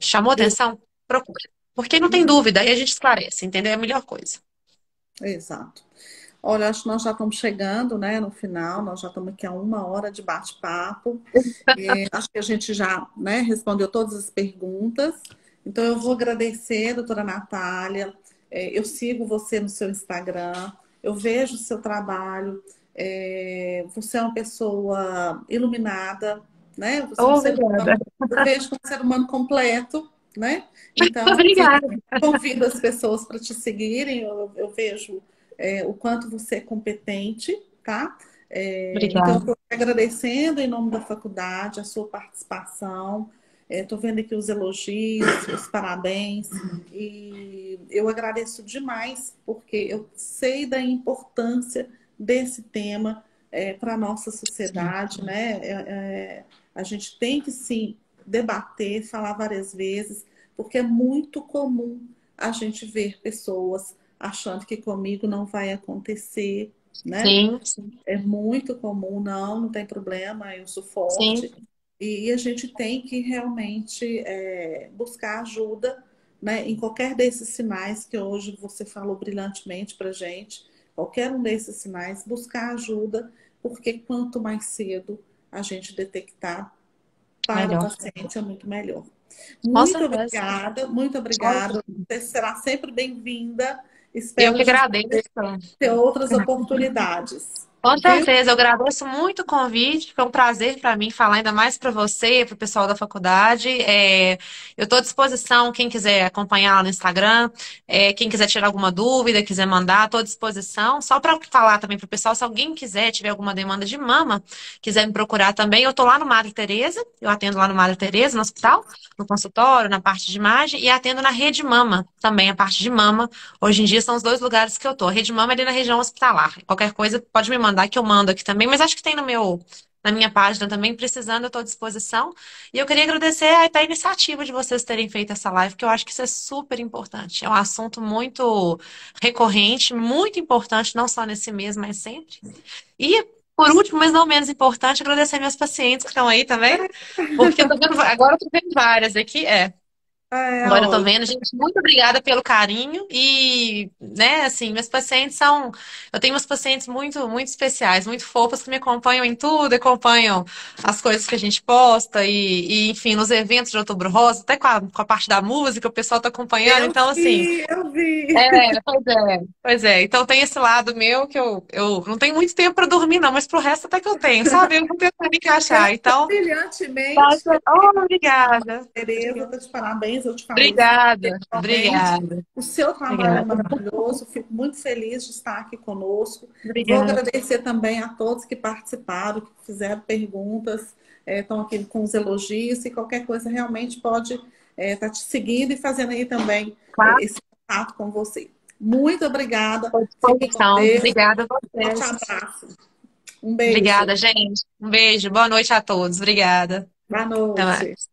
Chamou Ex- atenção? Procura. Porque não tem uhum. dúvida, aí a gente esclarece, entendeu? É a melhor coisa. Exato. Olha, acho que nós já estamos chegando, né, no final, nós já estamos aqui a 1 hora de bate-papo. Acho que a gente já, né, respondeu todas as perguntas. Então, eu vou agradecer, doutora Natália. Eu sigo você no seu Instagram, eu vejo o seu trabalho. Você é uma pessoa iluminada, né? Você é um ser Obrigada. humano, eu vejo como um ser humano completo, né? Então, assim, Obrigada. convido as pessoas para te seguirem. Eu vejo o quanto você é competente, tá? Então, eu Obrigada. estou agradecendo em nome da faculdade a sua participação. Estou vendo aqui os elogios, os parabéns, e eu agradeço demais, porque eu sei da importância desse tema para a nossa Sim. sociedade, né? A gente tem que sim debater, falar várias vezes, porque é muito comum a gente ver pessoas achando que comigo não vai acontecer, né? Sim, sim, É muito comum, não tem problema, eu sou sim. forte. E a gente tem que realmente buscar ajuda, né, em qualquer desses sinais que hoje você falou brilhantemente para gente, qualquer um desses sinais, buscar ajuda, porque quanto mais cedo a gente detectar para o Melhor. paciente é muito melhor. Com Muito certeza. obrigada, muito obrigada. Você será sempre bem-vinda. Eu Espero que a gente agradeço. ter outras oportunidades, Com viu? certeza, eu agradeço muito o convite. Foi um prazer para mim falar ainda mais para você e para o pessoal da faculdade. Eu estou à disposição, quem quiser acompanhar lá no Instagram, quem quiser tirar alguma dúvida, quiser mandar, estou à disposição. Só para falar também para o pessoal, se alguém quiser, tiver alguma demanda de mama, quiser me procurar também, eu estou lá no Madre Teresa, eu atendo lá no Madre Teresa, no hospital, no consultório, na parte de imagem, e atendo na Rede Mama, também a parte de mama. Hoje em dia são os dois lugares que eu tô. A Rede Mama é ali na região hospitalar. Qualquer coisa pode me mandar que eu mando aqui também, mas acho que tem na minha página também, precisando, eu estou à disposição. E eu queria agradecer a iniciativa de vocês terem feito essa live, que eu acho que isso é super importante. É um assunto muito recorrente, muito importante, não só nesse mês, mas sempre. E, por último, mas não menos importante, agradecer meus pacientes que estão aí também, porque eu tô vendo, agora eu tô vendo várias aqui. Agora eu tô Olha, vendo, gente, muito obrigada pelo carinho e, né, assim, meus pacientes são, eu tenho meus pacientes muito, muito especiais, muito fofos que me acompanham em tudo, acompanham as coisas que a gente posta enfim, nos eventos de Outubro Rosa, até com a parte da música, o pessoal tá acompanhando, então, assim, eu vi. pois é, pois é. Então tem esse lado meu que eu não tenho muito tempo para dormir, não, mas pro resto até que eu tenho, sabe? Eu vou tentar me encaixar. Então, Brilhantemente. obrigada. Tereza, Obrigada. tô de parabéns, eu te falei isso Obrigada. pessoalmente. Obrigada. O seu trabalho é Obrigada. maravilhoso, fico muito feliz de estar aqui conosco. Vou Obrigada. agradecer também a todos que participaram, que fizeram perguntas, estão aqui com os elogios, e qualquer coisa realmente pode estar te seguindo e fazendo aí também Claro, esse contato com você. Muito obrigada, estou à fique com disposição. Deus, Obrigada a forte vocês. abraço, um beijo, Obrigada, gente. Um beijo. Boa noite a todos. Obrigada. boa Até noite. mais.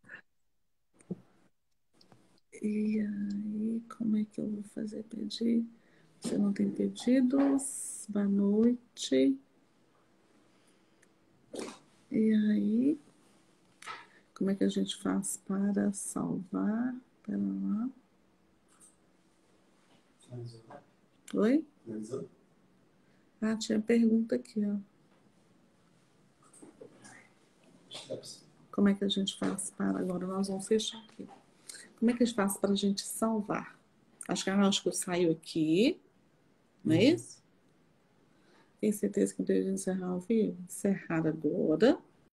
E aí, como é que eu vou fazer pedir? Você não tem pedidos? Boa noite. E aí, como é que a gente faz para salvar? Pera lá. Oi? Ah, tinha pergunta aqui, ó. Como é que a gente faz para... Agora nós vamos fechar aqui. Como é que a gente faz para a gente salvar? Acho que eu saio aqui, não é isso? Tem certeza que eu devo encerrar ao vivo? Encerrar agora.